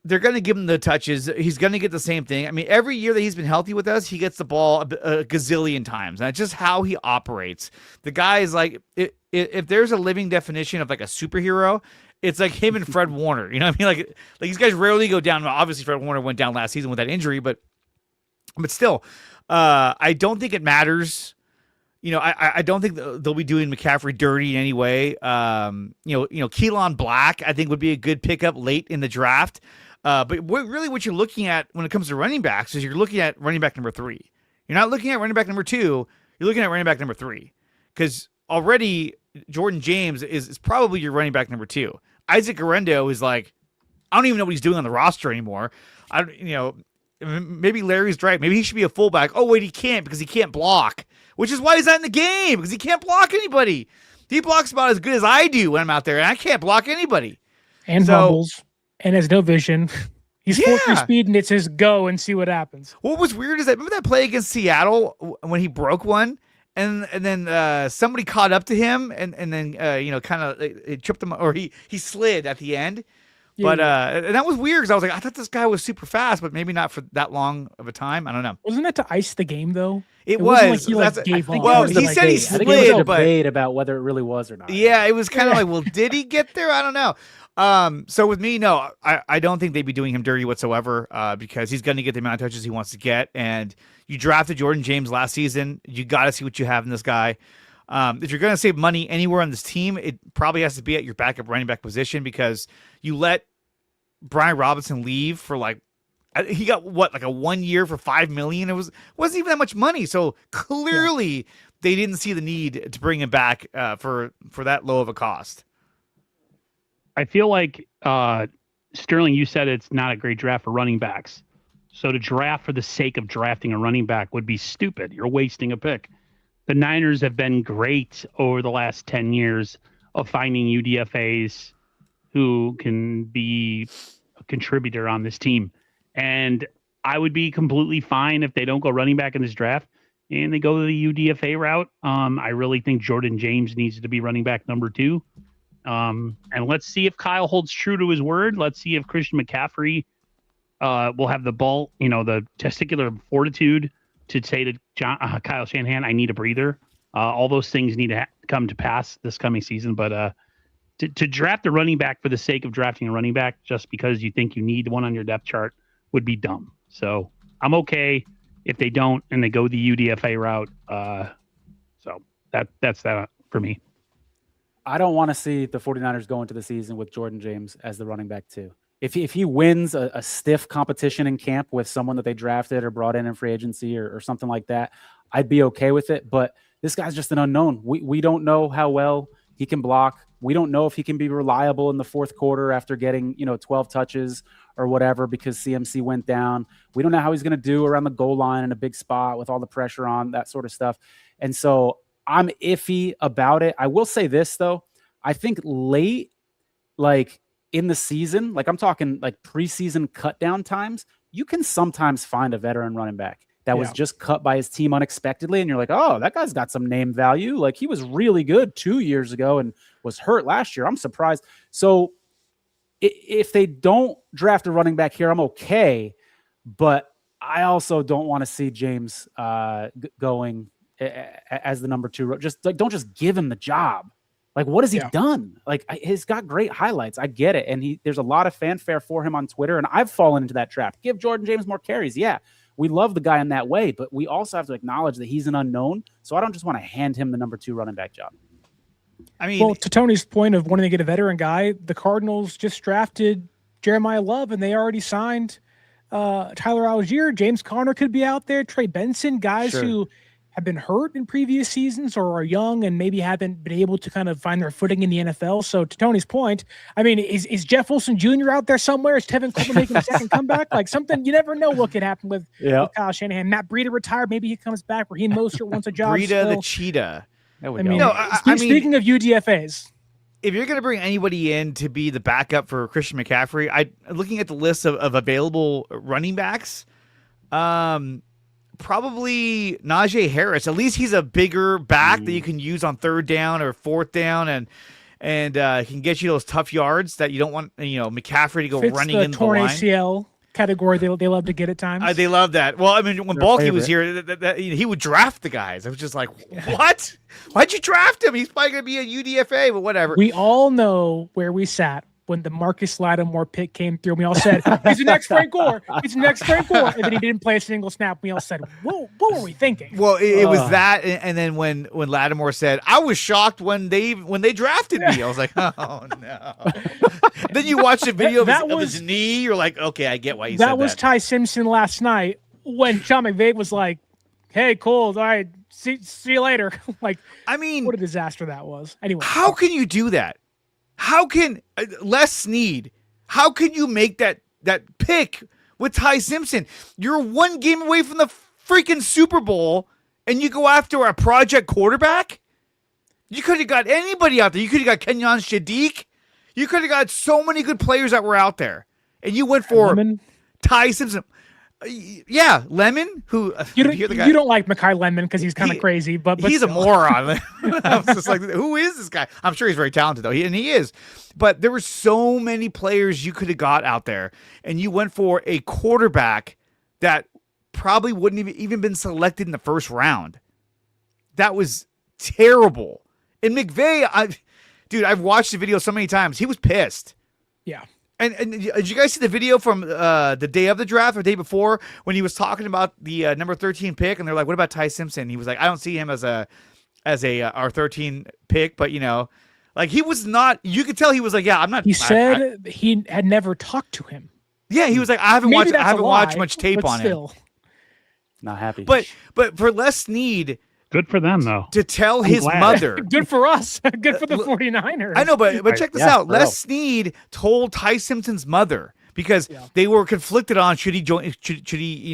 they're going to give him the touches. He's going to get the same thing. I mean, every year that he's been healthy with us, he gets the ball a gazillion times. That's just how he operates. The guy is like, if there's a living definition of like a superhero, it's like him and Fred Warner. You know what I mean? Like these guys rarely go down. Obviously, Fred Warner went down last season with that injury, but still, I don't think it matters. I don't think they'll be doing McCaffrey dirty in any way. Keelan Black, I think, would be a good pickup late in the draft. But what you're looking at when it comes to running backs is you're looking at running back number 3. You're not looking at running back number 2. You're looking at running back number 3, because already Jordan James is probably your running back number 2. Isaac Guerrero is like, I don't even know what he's doing on the roster anymore. Maybe Larry's right. Maybe he should be a fullback. Oh, wait, he can't because he can't block, which is why he's not in the game, because he can't block anybody. He blocks about as good as I do when I'm out there, and I can't block anybody. And fumbles, and has no vision. He's 4.3 speed, and it's his go and see what happens. What was weird is that, remember that play against Seattle when he broke one? And then somebody caught up to him and then kind of it tripped him, or he slid at the end. Yeah, but and that was weird, because I was like, I thought this guy was super fast, but maybe not for that long of a time. I don't know. Wasn't that to ice the game though? It was. Like he gave up. Well, he said he slid, I think it was a but debate about whether it really was or not. Yeah, it was kind of like, well, did he get there? I don't know. So with me, no, I don't think they'd be doing him dirty whatsoever, because he's going to get the amount of touches he wants to get. And you drafted Jordan James last season. You got to see what you have in this guy. If you're going to save money anywhere on this team, it probably has to be at your backup running back position, because you let Brian Robinson leave for he got like a 1 year for $5 million. It wasn't even that much money. So clearly they didn't see the need to bring him back for that low of a cost. I feel like Sterling, you said it's not a great draft for running backs. So to draft for the sake of drafting a running back would be stupid. You're wasting a pick. The Niners have been great over the last 10 years of finding UDFAs who can be a contributor on this team. And I would be completely fine if they don't go running back in this draft and they go the UDFA route. I really think Jordan James needs to be running back number 2. And let's see if Kyle holds true to his word. Let's see if Christian McCaffrey will have the ball, the testicular fortitude to say to Kyle Shanahan, I need a breather. All those things need to come to pass this coming season. But to draft a running back for the sake of drafting a running back just because you think you need one on your depth chart would be dumb. So I'm okay if they don't and they go the UDFA route. So That's that for me. I don't want to see the 49ers go into the season with Jordan James as the running back too. If he wins a stiff competition in camp with someone that they drafted or brought in free agency or something like that, I'd be okay with it. But this guy's just an unknown. We don't know how well he can block. We don't know if he can be reliable in the fourth quarter after getting 12 touches or whatever because CMC went down. We don't know how he's going to do around the goal line in a big spot with all the pressure on, that sort of stuff. And so I'm iffy about it. I will say this, though. I think late, like in the season, like I'm talking like preseason cut down times, you can sometimes find a veteran running back that was just cut by his team unexpectedly. And you're like, oh, that guy's got some name value. Like he was really good 2 years ago and was hurt last year. I'm surprised. So if they don't draft a running back here, I'm okay. But I also don't want to see James going as the number 2. Just like, don't just give him the job. Like, what has he done? Like, he's got great highlights. I get it. And there's a lot of fanfare for him on Twitter. And I've fallen into that trap. Give Jordan James more carries. Yeah, we love the guy in that way. But we also have to acknowledge that he's an unknown. So I don't just want to hand him the number 2 running back job. I mean, well, to Tony's point of wanting to get a veteran guy, the Cardinals just drafted Jeremiah Love, and they already signed Tyler Algier. James Conner could be out there. Trey Benson, guys who have been hurt in previous seasons or are young and maybe haven't been able to kind of find their footing in the NFL. So to Tony's point, I mean, is Jeff Wilson Jr. out there somewhere? Is Tevin Coleman making a second comeback? Like something, you never know what could happen with Kyle Shanahan. Matt Breida retired. Maybe he comes back. Raheem Mostert wants a job. Breida still. the cheetah. There we I go. mean, No, speaking of UDFAs, if you're going to bring anybody in to be the backup for Christian McCaffrey, looking at the list of available running backs, probably Najee Harris. At least he's a bigger back that you can use on third down or fourth down, and can get you those tough yards that you don't want. McCaffrey to go fits running the into the torn line. ACL category they love to get at times. They love that. Well, I mean, when Their Balky was favorite. here, he would draft the guys. I was just like, what? Why'd you draft him? He's probably going to be a UDFA, but whatever. We all know where we sat when the Marcus Lattimore pick came through. And we all said, he's the next Frank Gore. He's the next Frank Gore. And then he didn't play a single snap. We all said, whoa, what were we thinking? Well, it was that, and then when Lattimore said, I was shocked when they drafted me. I was like, oh no. Then you watch the video of his knee. You're like, okay, I get why you said that. That was Ty Simpson last night when Sean McVay was like, hey, cool, all right, see you later. Like, I mean, what a disaster that was. Anyway, how can you do that? How can Les Snead? How can you make that pick with Ty Simpson? You're one game away from the freaking Super Bowl, and you go after a project quarterback. You could have got anybody out there. You could have got Kenyon Shadiq. You could have got so many good players that were out there, and you went for Ty Simpson. Yeah, Lemon, who you don't like Mekhi Lemon because he's kind of crazy, but he's still. a moron. I was just like, who is this guy? I'm sure he's very talented though, he is. But there were so many players you could have got out there, and you went for a quarterback that probably wouldn't have even been selected in the first round. That was terrible. And McVay, I've watched the video so many times. He was pissed. Yeah. And did you guys see the video from the day of the draft or the day before when he was talking about the number 13 pick, and they're like, "What about Ty Simpson?" He was like, "I don't see him as our 13 pick, but like he was not. You could tell he was like, yeah, I'm not." He said he had never talked to him. Yeah, he was like, I haven't watched much tape on him. Not happy. But for Les Snead. Good for them, though. To tell his mother. Good for us. Good for the 49ers. I know, but check this out. Les Snead told Ty Simpson's mother because they were conflicted on should he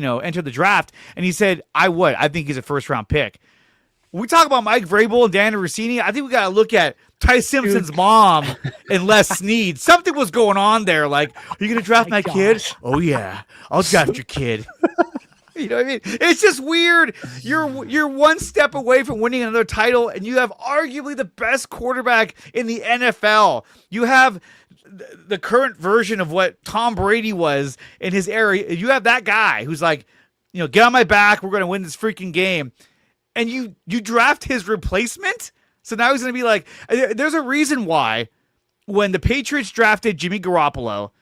enter the draft, and he said, I would. I think he's a first-round pick. When we talk about Mike Vrabel and Dan Rossini, I think we got to look at Ty Simpson's mom and Les Snead. Something was going on there. Like, are you going to draft my kid? Oh, yeah. I'll draft your kid. You know what I mean? It's just weird. You're one step away from winning another title, and you have arguably the best quarterback in the NFL. You have the current version of what Tom Brady was in his era. You have that guy who's like, get on my back. We're going to win this freaking game. And you draft his replacement? So now he's going to be like, there's a reason why when the Patriots drafted Jimmy Garoppolo,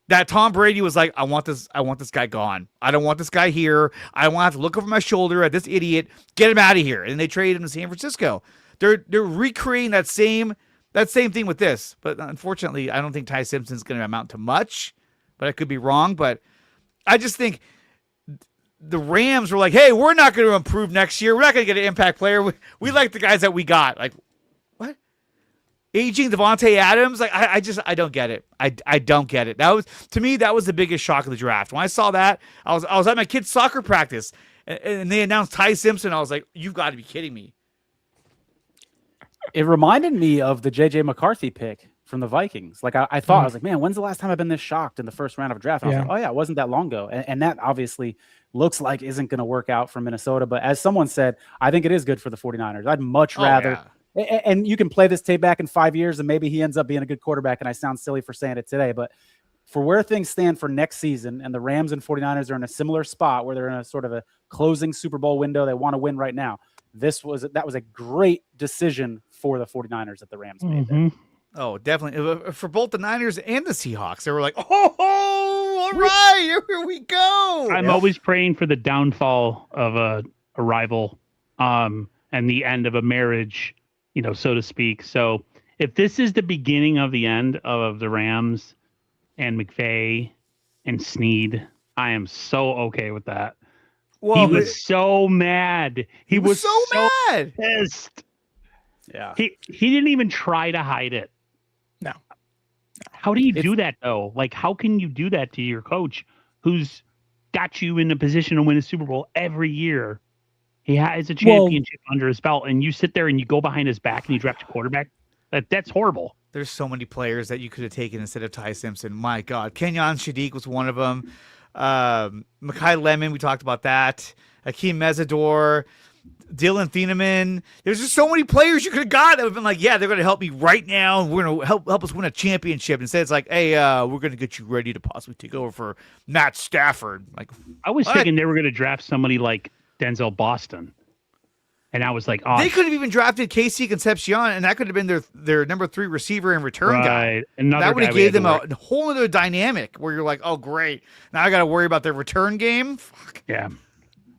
that Tom Brady was like, I want this guy gone. I don't want this guy here. I don't want to have to look over my shoulder at this idiot. Get him out of here. And they traded him to San Francisco. They're recreating that same thing with this. But unfortunately, I don't think Ty Simpson's going to amount to much. But I could be wrong. But I just think the Rams were like, hey, we're not going to improve next year. We're not going to get an impact player. We like the guys that we got. Like, what? Aging Devontae Adams? Like, I don't get it. I don't get it. To me, that was the biggest shock of the draft. When I saw that, I was at my kid's soccer practice, and they announced Ty Simpson. I was like, you've got to be kidding me. It reminded me of the J.J. McCarthy pick from the Vikings. Like, I thought, I was like, man, when's the last time I've been this shocked in the first round of a draft? And I was like, oh, yeah, it wasn't that long ago. And that obviously looks like isn't going to work out for Minnesota. But as someone said, I think it is good for the 49ers. I'd much rather. Yeah. And you can play this tape back in 5 years, and maybe he ends up being a good quarterback. And I sound silly for saying it today, but for where things stand for next season, and the Rams and 49ers are in a similar spot where they're in a sort of a closing Super Bowl window. They want to win right now. That was a great decision for the 49ers that the Rams made there. Oh, definitely. For both the Niners and the Seahawks, they were like, oh, all right, here we go. I'm always praying for the downfall of a rival and the end of a marriage, so to speak. So if this is the beginning of the end of the Rams and McVay and Snead, I am so okay with that. Well, he was so mad. He was so mad. Pissed. Yeah. He didn't even try to hide it. No. How do you do that though? Like, how can you do that to your coach who's got you in a position to win a Super Bowl every year? He has a championship under his belt, and you sit there and you go behind his back and you draft a quarterback. That's horrible. There's so many players that you could have taken instead of Ty Simpson. My God. Kenyon Shadiq was one of them. Mekhi Lemon, we talked about that. Akeem Mesidor, Dylan Thieneman. There's just so many players you could have got that would have been like, yeah, they're going to help me right now, and we're going to help us win a championship. Instead, it's like, hey, we're going to get you ready to possibly take over for Matt Stafford. Like, I was thinking they were going to draft somebody like Denzel Boston. And I was like, oh, they could have even drafted Casey Concepcion, and that could have been their number 3 receiver and return guy. That would have gave them a whole other dynamic where you're like, oh, great. Now I got to worry about their return game. Fuck. Yeah.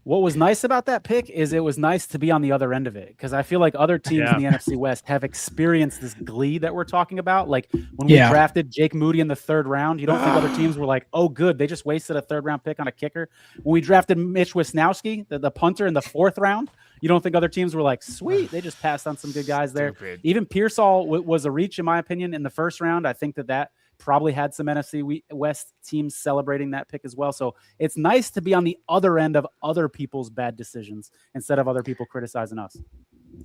What was nice about that pick is it was nice to be on the other end of it, because I feel like other teams in the NFC West have experienced this glee that we're talking about. Like when we drafted Jake Moody in the 3rd round, you don't think other teams were like, oh, good, they just wasted a 3rd round pick on a kicker. When we drafted Mitch Wisnowski, the punter, in the 4th round, you don't think other teams were like, sweet, they just passed on some good guys there. Even Pearsall was a reach, in my opinion, in the 1st round. I think that probably had some NFC West teams celebrating that pick as well. So it's nice to be on the other end of other people's bad decisions instead of other people criticizing us.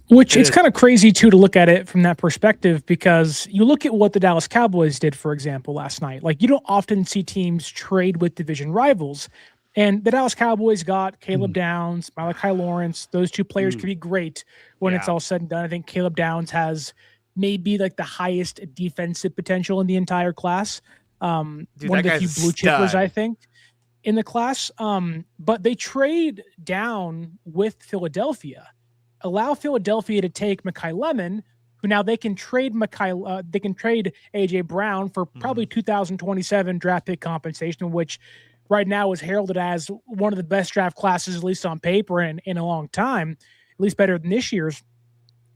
Which it's kind of crazy, too, to look at it from that perspective, because you look at what the Dallas Cowboys did, for example, last night. Like, you don't often see teams trade with division rivals. And the Dallas Cowboys got Caleb Downs, Malachi Lawrence. Those 2 players could be great when it's all said and done. I think Caleb Downs has maybe like the highest defensive potential in the entire class. One of the few blue chippers, I think, in the class. But they trade down with Philadelphia, allow Philadelphia to take Mekhi Lemon, who now they can trade they can trade AJ Brown for probably 2027 draft pick compensation, which right now is heralded as one of the best draft classes, at least on paper, and in a long time, at least better than this year's.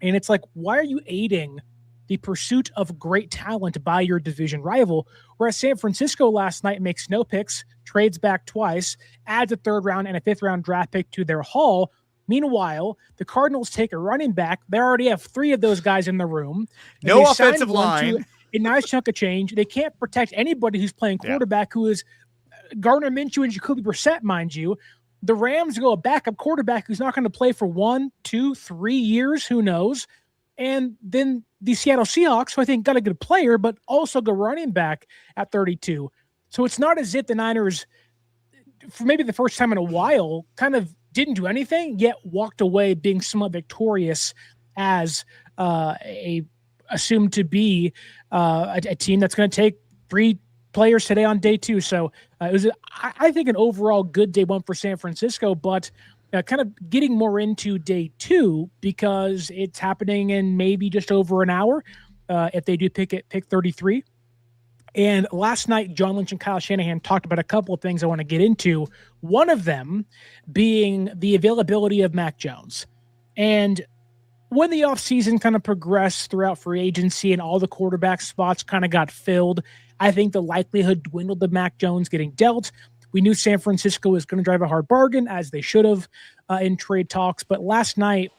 And it's like, why are you aiding the pursuit of great talent by your division rival? Whereas San Francisco last night makes no picks, trades back twice, adds a 3rd round and a 5th round draft pick to their haul. Meanwhile, the Cardinals take a running back. They already have 3 of those guys in the room. No offensive line. A nice chunk of change. They can't protect anybody who's playing quarterback, who is Gardner Minshew and Jacoby Brissett, mind you. The Rams go a backup quarterback who's not going to play for 1, 2, 3 years, who knows. And then the Seattle Seahawks, who I think got a good player, but also go running back at 32. So it's not as if the Niners, for maybe the first time in a while, kind of didn't do anything, yet walked away being somewhat victorious as assumed to be a team that's going to take 3 players today on day 2. So it was, I think, an overall good day 1 for San Francisco, but kind of getting more into day 2, because it's happening in maybe just over an hour if they do pick 33. And last night, John Lynch and Kyle Shanahan talked about a couple of things I want to get into. One of them being the availability of Mac Jones. And when the offseason kind of progressed throughout free agency and all the quarterback spots kind of got filled, I think the likelihood dwindled to Mac Jones getting dealt. We knew San Francisco was going to drive a hard bargain, as they should have in trade talks. But last night,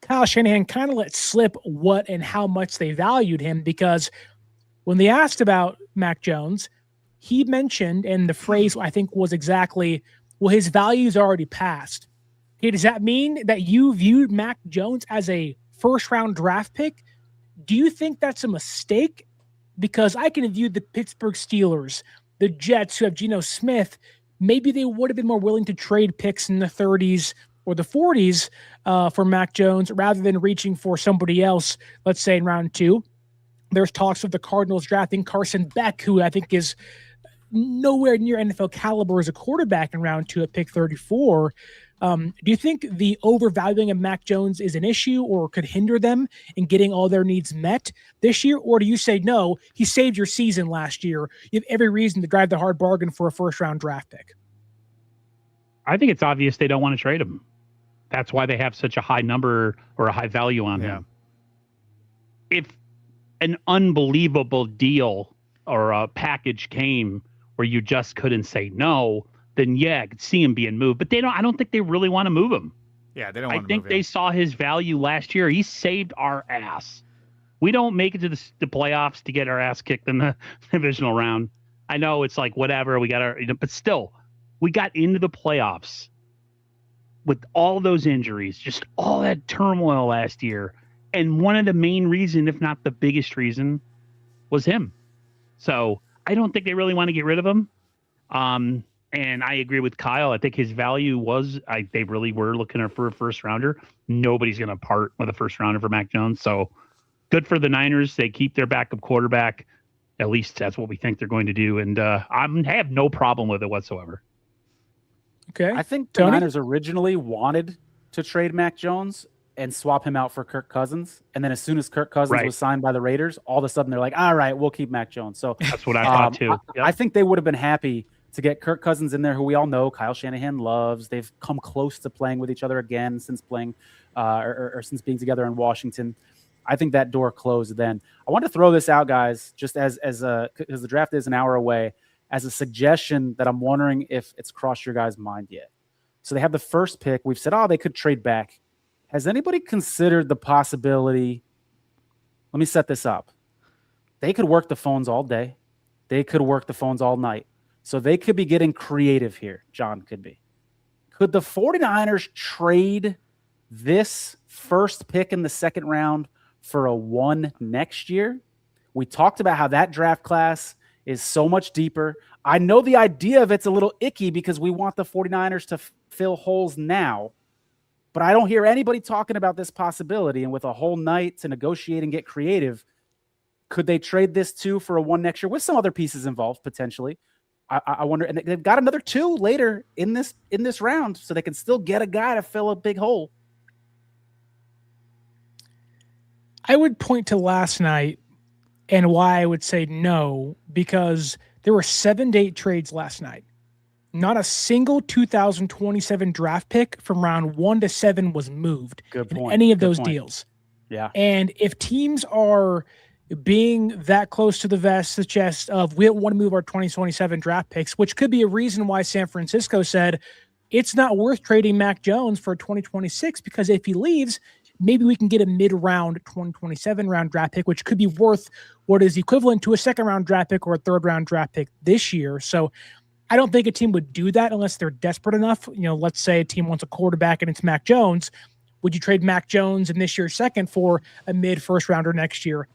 Kyle Shanahan kind of let slip what and how much they valued him, because when they asked about Mac Jones, he mentioned, and the phrase I think was exactly, well, his value's already passed. Okay, does that mean that you viewed Mac Jones as a first-round draft pick? Do you think that's a mistake? Because I can view the Pittsburgh Steelers, the Jets, who have Geno Smith, maybe they would have been more willing to trade picks in the 30s or the 40s for Mac Jones rather than reaching for somebody else, let's say in round 2. There's talks of the Cardinals drafting Carson Beck, who I think is nowhere near NFL caliber as a quarterback in round 2 at pick 34. Do you think the overvaluing of Mac Jones is an issue or could hinder them in getting all their needs met this year? Or do you say, no, he saved your season last year. You have every reason to drive the hard bargain for a first-round draft pick? I think it's obvious they don't want to trade him. That's why they have such a high number or a high value on him. If an unbelievable deal or a package came where you just couldn't say no, then yeah, I could see him being moved. But I don't think they really want to move him. Yeah, they don't I want to think move they him. saw his value last year. He saved our ass. We don't make it to the playoffs to get our ass kicked in the divisional round. I know it's like whatever, we got but still, we got into the playoffs with all those injuries, just all that turmoil last year. And one of the main reason, if not the biggest reason, was him. So I don't think they really want to get rid of him. And I agree with Kyle. I think his value was, they really were looking for a first rounder. Nobody's going to part with a first rounder for Mac Jones. So good for the Niners. They keep their backup quarterback. At least that's what we think they're going to do. And I have no problem with it whatsoever. Okay. I think the Tony? Niners originally wanted to trade Mac Jones and swap him out for Kirk Cousins. And then as soon as Kirk Cousins was signed by the Raiders, all of a sudden they're like, all right, we'll keep Mac Jones. So that's what I thought too. Yep. I think they would have been happy to get Kirk Cousins in there, who we all know Kyle Shanahan loves. They've come close to playing with each other again since playing or since being together in Washington. I think that door closed then. I want to throw this out, guys, just as because the draft is an hour away, as a suggestion that I'm wondering if it's crossed your guys' mind yet. So they have the first pick. We've said, they could trade back. Has anybody considered the possibility? Let me set this up. They could work the phones all day. They could work the phones all night. So they could be getting creative here. John could be. Could the 49ers trade this first pick in the second round for a 1 next year? We talked about how that draft class is so much deeper. I know the idea of it's a little icky because we want the 49ers to fill holes now, but I don't hear anybody talking about this possibility. And with a whole night to negotiate and get creative, could they trade this 2 for a 1 next year with some other pieces involved potentially? I wonder, and they've got another 2 later in this round, so they can still get a guy to fill a big hole. I would point to last night and why I would say no, because there were 7 to 8 trades last night. Not a single 2027 draft pick from round 1 to 7 was moved in any of those deals. Yeah. And if teams are being that close to the vest, the chest of, we don't want to move our 2027 draft picks, which could be a reason why San Francisco said it's not worth trading Mac Jones for 2026, because if he leaves, maybe we can get a mid-round 2027 round draft pick, which could be worth what is equivalent to a second-round draft pick or a third-round draft pick this year. So I don't think a team would do that unless they're desperate enough. Let's say a team wants a quarterback and it's Mac Jones. Would you trade Mac Jones in this year's second for a mid-first rounder next year?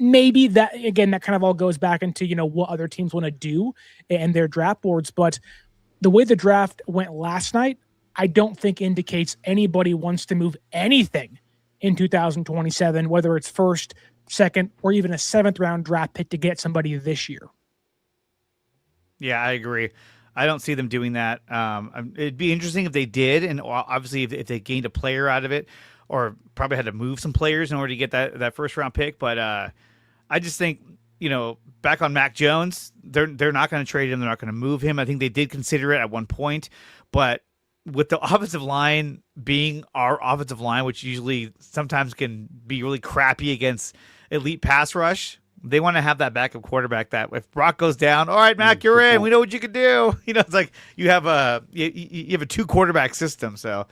Maybe that, again, that kind of all goes back into, what other teams want to do and their draft boards. But the way the draft went last night, I don't think indicates anybody wants to move anything in 2027, whether it's first, second, or even a 7th round draft pick to get somebody this year. Yeah, I agree. I don't see them doing that. It'd be interesting if they did, and obviously if they gained a player out of it, or probably had to move some players in order to get that first round pick. But I just think, back on Mac Jones, they're not going to trade him. They're not going to move him. I think they did consider it at one point, but with the offensive line being our offensive line, which usually sometimes can be really crappy against elite pass rush, they want to have that backup quarterback that if Brock goes down, all right, Mac, you're in. We know what you can do. It's like you have a 2 quarterback system. So,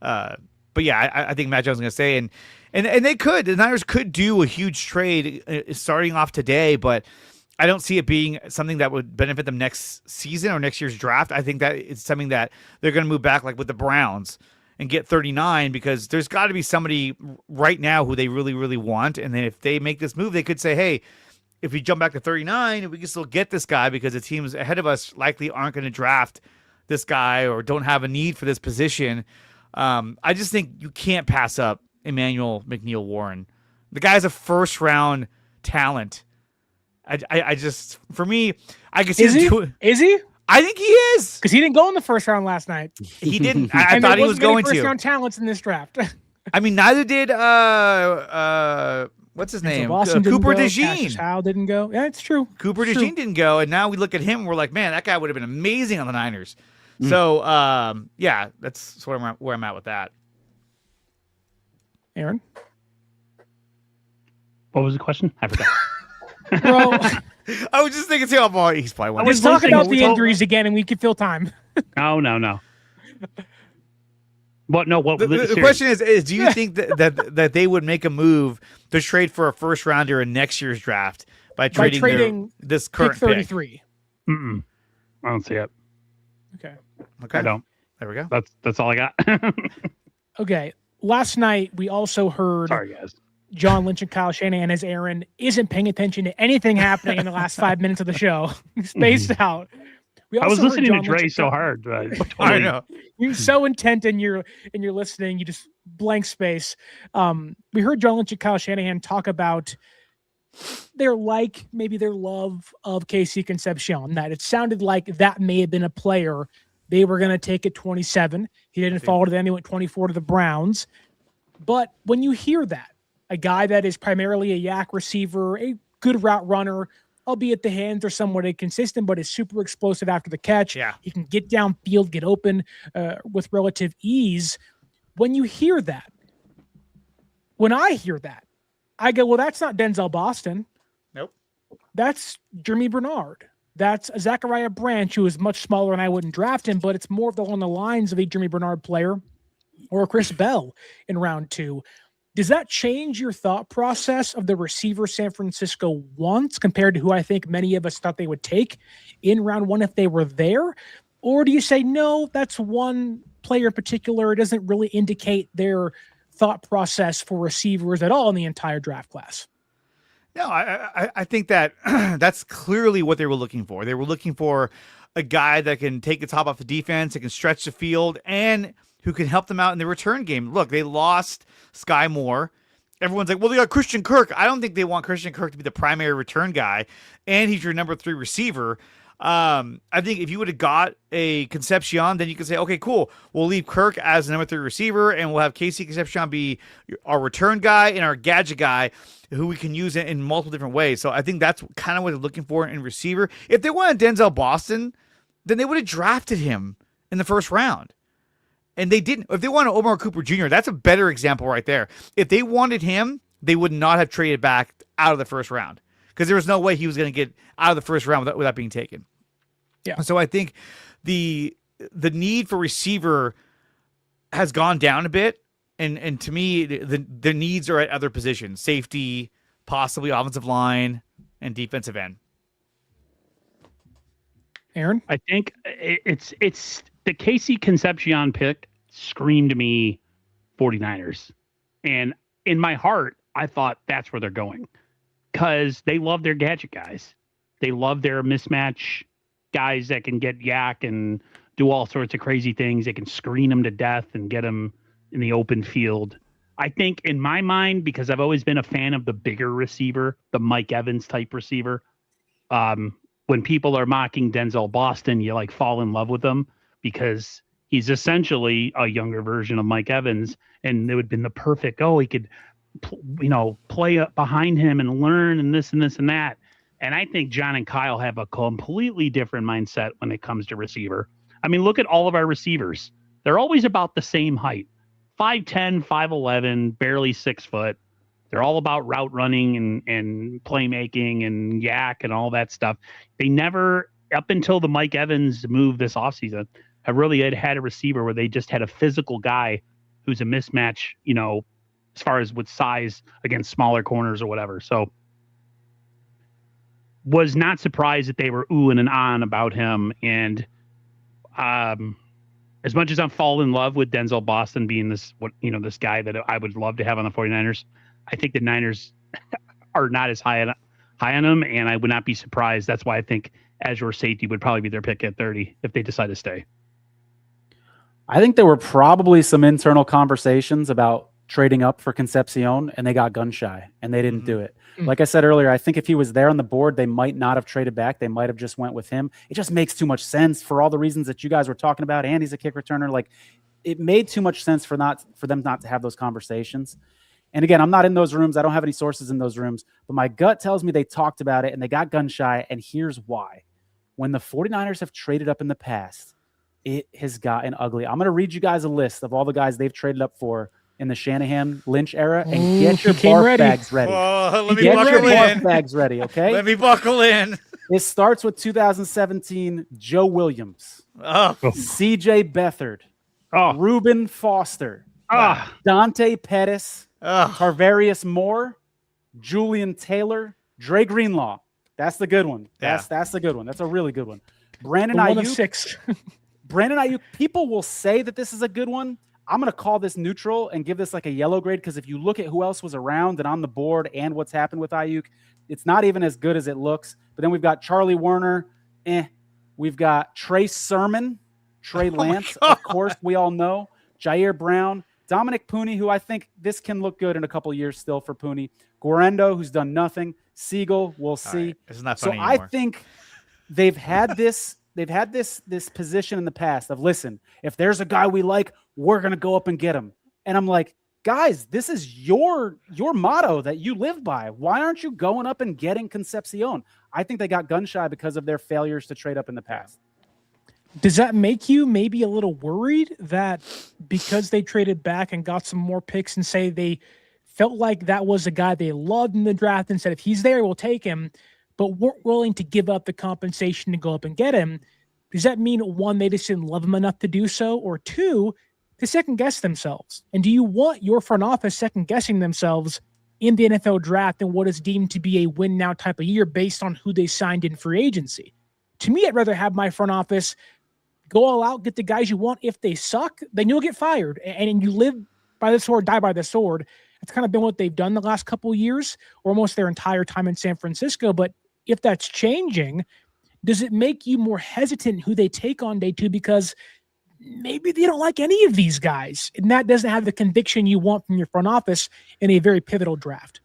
but yeah, I think Matt Jones is going to stay, and the Niners could do a huge trade starting off today, but I don't see it being something that would benefit them next season or next year's draft. I think that it's something that they're going to move back like with the Browns and get 39 because there's got to be somebody right now who they really, really want. And then if they make this move, they could say, hey, if we jump back to 39, we can still get this guy because the teams ahead of us likely aren't going to draft this guy or don't have a need for this position. I just think you can't pass up Emmanuel McNeil-Warren. The guy's a first-round talent. I just, for me, I can see Is he? I think he is. Because he didn't go in the first round last night. He didn't. I thought he was going to. First round talents in this draft. I mean, neither did what's his name? Cooper DeJean. How didn't go? Yeah, it's true. Cooper DeJean didn't go, and now we look at him and we're like, man, that guy would have been amazing on the Niners. So, yeah, that's sort of where I'm at with that. Aaron? What was the question? I forgot. Bro, I was just thinking, he's probably one. Let's talk about the injuries again, and we can fill time. No. What? No. What? The question is do you think that they would make a move to trade for a first rounder in next year's draft by trading this current pick 33? Pick? I don't see it. Okay. I don't. There we go. That's all I got. Okay. Last night we also heard. Sorry, guys. John Lynch and Kyle Shanahan as Aaron isn't paying attention to anything happening in the last 5 minutes of the show. Spaced out. I was listening to Dre so hard. I know. You're so intent in your listening, you just blank space. We heard John Lynch and Kyle Shanahan talk about maybe their love of KC Concepcion, that it sounded like that may have been a player they were going to take at 27. He didn't fall to them. He went 24 to the Browns. But when you hear that, a guy that is primarily a yak receiver, a good route runner, albeit the hands are somewhat inconsistent, but is super explosive after the catch. Yeah. He can get downfield, get open with relative ease. When you hear that, when I hear that, I go, well, that's not Denzel Boston. Nope. That's Jeremy Bernard. That's Zachariah Branch, who is much smaller and I wouldn't draft him, but it's more along the lines of a Jeremy Bernard player or Chris Bell in round 2. Does that change your thought process of the receiver San Francisco wants compared to who I think many of us thought they would take in round 1 if they were there? Or do you say, no, that's one player in particular? It doesn't really indicate their thought process for receivers at all in the entire draft class. No, I think that that's clearly what they were looking for. They were looking for a guy that can take the top off the defense, that can stretch the field, and who can help them out in the return game. Look, they lost Sky Moore. Everyone's like, well, they got Christian Kirk. I don't think they want Christian Kirk to be the primary return guy, and he's your number 3 receiver. I think if you would have got a Concepcion, then you could say, okay, cool. We'll leave Kirk as the number 3 receiver, and we'll have KC Concepcion be our return guy and our gadget guy who we can use in multiple different ways. So I think that's kind of what they're looking for in receiver. If they wanted Denzel Boston, then they would have drafted him in the first round. And they didn't. If they wanted Omar Cooper Jr., that's a better example right there. If they wanted him, they would not have traded back out of the first round because there was no way he was going to get out of the first round without being taken. Yeah. So I think the need for receiver has gone down a bit, and to me, the needs are at other positions: safety, possibly offensive line, and defensive end. Aaron, I think it's the KC Concepcion pick screamed to me 49ers. And in my heart, I thought that's where they're going because they love their gadget guys. They love their mismatch guys that can get yak and do all sorts of crazy things. They can screen them to death and get them in the open field. I think in my mind, because I've always been a fan of the bigger receiver, the Mike Evans type receiver, when people are mocking Denzel Boston, you like fall in love with him because he's essentially a younger version of Mike Evans, and it would have been the perfect, he could, play behind him and learn and this and this and that. And I think John and Kyle have a completely different mindset when it comes to receiver. I mean, look at all of our receivers. they're always about the same height, 5'10", 5'11", barely 6 foot. They're all about route running and playmaking and yak and all that stuff. They never, up until the Mike Evans move this offseason, have really had a receiver where they just had a physical guy who's a mismatch, as far as with size against smaller corners or whatever. So was not surprised that they were oohing and on about him. And as much as I'm falling in love with Denzel Boston being this guy that I would love to have on the 49ers, I think the Niners are not as high on him, and I would not be surprised. That's why I think Azure safety would probably be their pick at 30 if they decide to stay. I think there were probably some internal conversations about trading up for Concepcion, and they got gun shy, and they didn't do it. Like I said earlier, I think if he was there on the board, they might not have traded back. They might have just went with him. It just makes too much sense for all the reasons that you guys were talking about. And he's a kick returner. Like, it made too much sense for them not to have those conversations. And again, I'm not in those rooms. I don't have any sources in those rooms, but my gut tells me they talked about it and they got gun shy. And here's why. When the 49ers have traded up in the past, it has gotten ugly. I'm going to read you guys a list of all the guys they've traded up for in the Shanahan Lynch era, and get your barf bags ready. Let me Get buckle your barf in. bags ready, okay? Let me buckle in. It starts with 2017 Joe Williams, Oh, CJ Beathard, Oh, Reuben Foster, Dante Pettis, oh. Tarvarius Moore, Julian Taylor, Dre Greenlaw. That's the good one. That's the good one. That's a really good one. Brandon The one of Ayuk. 6. Brandon Ayuk. People will say that this is a good one. I'm going to call this neutral and give this like a yellow grade, because if you look at who else was around and on the board and what's happened with Ayuk, it's not even as good as it looks. But then we've got Charlie Werner. We've got Trey Sermon, Trey Lance, of course, we all know. Jair Brown, Dominic Pooney, who I think this can look good in a couple years still for Pooney. Guarendo, who's done nothing. Siegel, we'll see. Right. It's not So funny anymore. I think they've had this position in the past of, listen, if there's a guy we like, we're going to go up and get him. And I'm like, guys, this is your motto that you live by. Why aren't you going up and getting Concepcion? I think they got gun shy because of their failures to trade up in the past. Does that make you maybe a little worried that because they traded back and got some more picks, and say they felt like that was a guy they loved in the draft and said, if he's there, we'll take him, but weren't willing to give up the compensation to go up and get him? Does that mean, one, they just didn't love him enough to do so, or two, to second guess themselves? And do you want your front office second guessing themselves in the NFL draft and what is deemed to be a win now type of year based on who they signed in free agency? To me, I'd rather have my front office go all out, get the guys you want. If they suck, then you'll get fired. And you live by the sword, die by the sword. It's kind of been what they've done the last couple of years, or almost their entire time in San Francisco. But if that's changing, does it make you more hesitant who they take on day 2? Because maybe they don't like any of these guys, and that doesn't have the conviction you want from your front office in a very pivotal draft.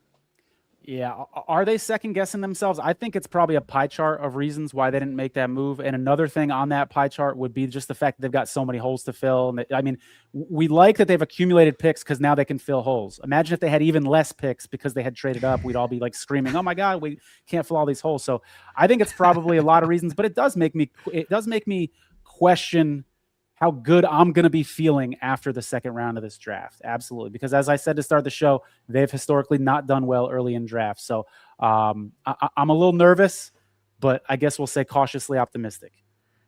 Yeah. Are they second guessing themselves? I think it's probably a pie chart of reasons why they didn't make that move. And another thing on that pie chart would be just the fact that they've got so many holes to fill. And I mean, we like that they've accumulated picks because now they can fill holes. Imagine if they had even less picks because they had traded up. We'd all be like screaming, oh my God, we can't fill all these holes. So I think it's probably a lot of reasons, but it does make me question how good I'm going to be feeling after the second round of this draft. Absolutely. Because as I said to start the show, they've historically not done well early in drafts. So I'm a little nervous, but I guess we'll say cautiously optimistic.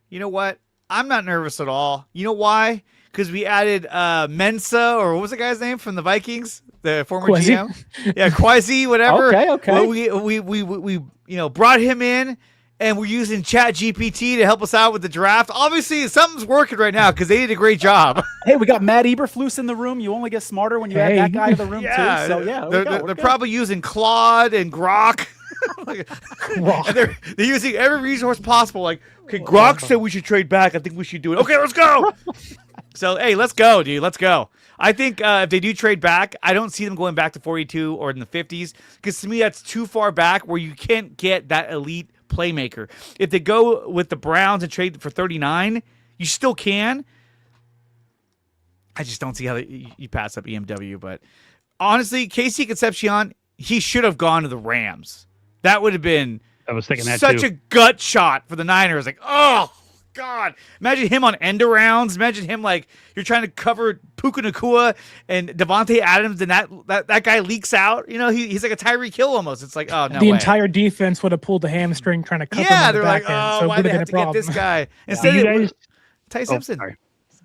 You know what? I'm not nervous at all. You know why? Because we added Mensa, or what was the guy's name from the Vikings? The former Kwesi? GM? Yeah, Kwesi, whatever. Okay. Well, we brought him in, and we're using Chat GPT to help us out with the draft. Obviously, something's working right now because they did a great job. Hey, we got Matt Eberflus in the room. You only get smarter when you add that guy to the room too. So they're probably using Claude and Grok. And they're using every resource possible. Like, okay, Grok said we should trade back. I think we should do it. Okay, let's go. So, hey, let's go, dude. Let's go. I think if they do trade back, I don't see them going back to 42 or in the 50s, because to me that's too far back where you can't get that elite playmaker. If they go with the Browns and trade for 39, you still can. I just don't see how you pass up EMW. But honestly, Casey Concepcion, he should have gone to the Rams. That would have been I was thinking that such too. a gut shot for the Niners. Like, oh, God. Imagine him on end arounds. Imagine him like you're trying to cover Puka Nacua and Devontae Adams, and that guy leaks out. You know, he's like a Tyreek Hill almost. It's like, oh, no The way. entire defense would have pulled a hamstring trying to cut them Yeah, on the they're like, back end. oh, So it why would they have have been a to get this problem. guy? Do Instead you of guys? Ty Simpson. Sorry.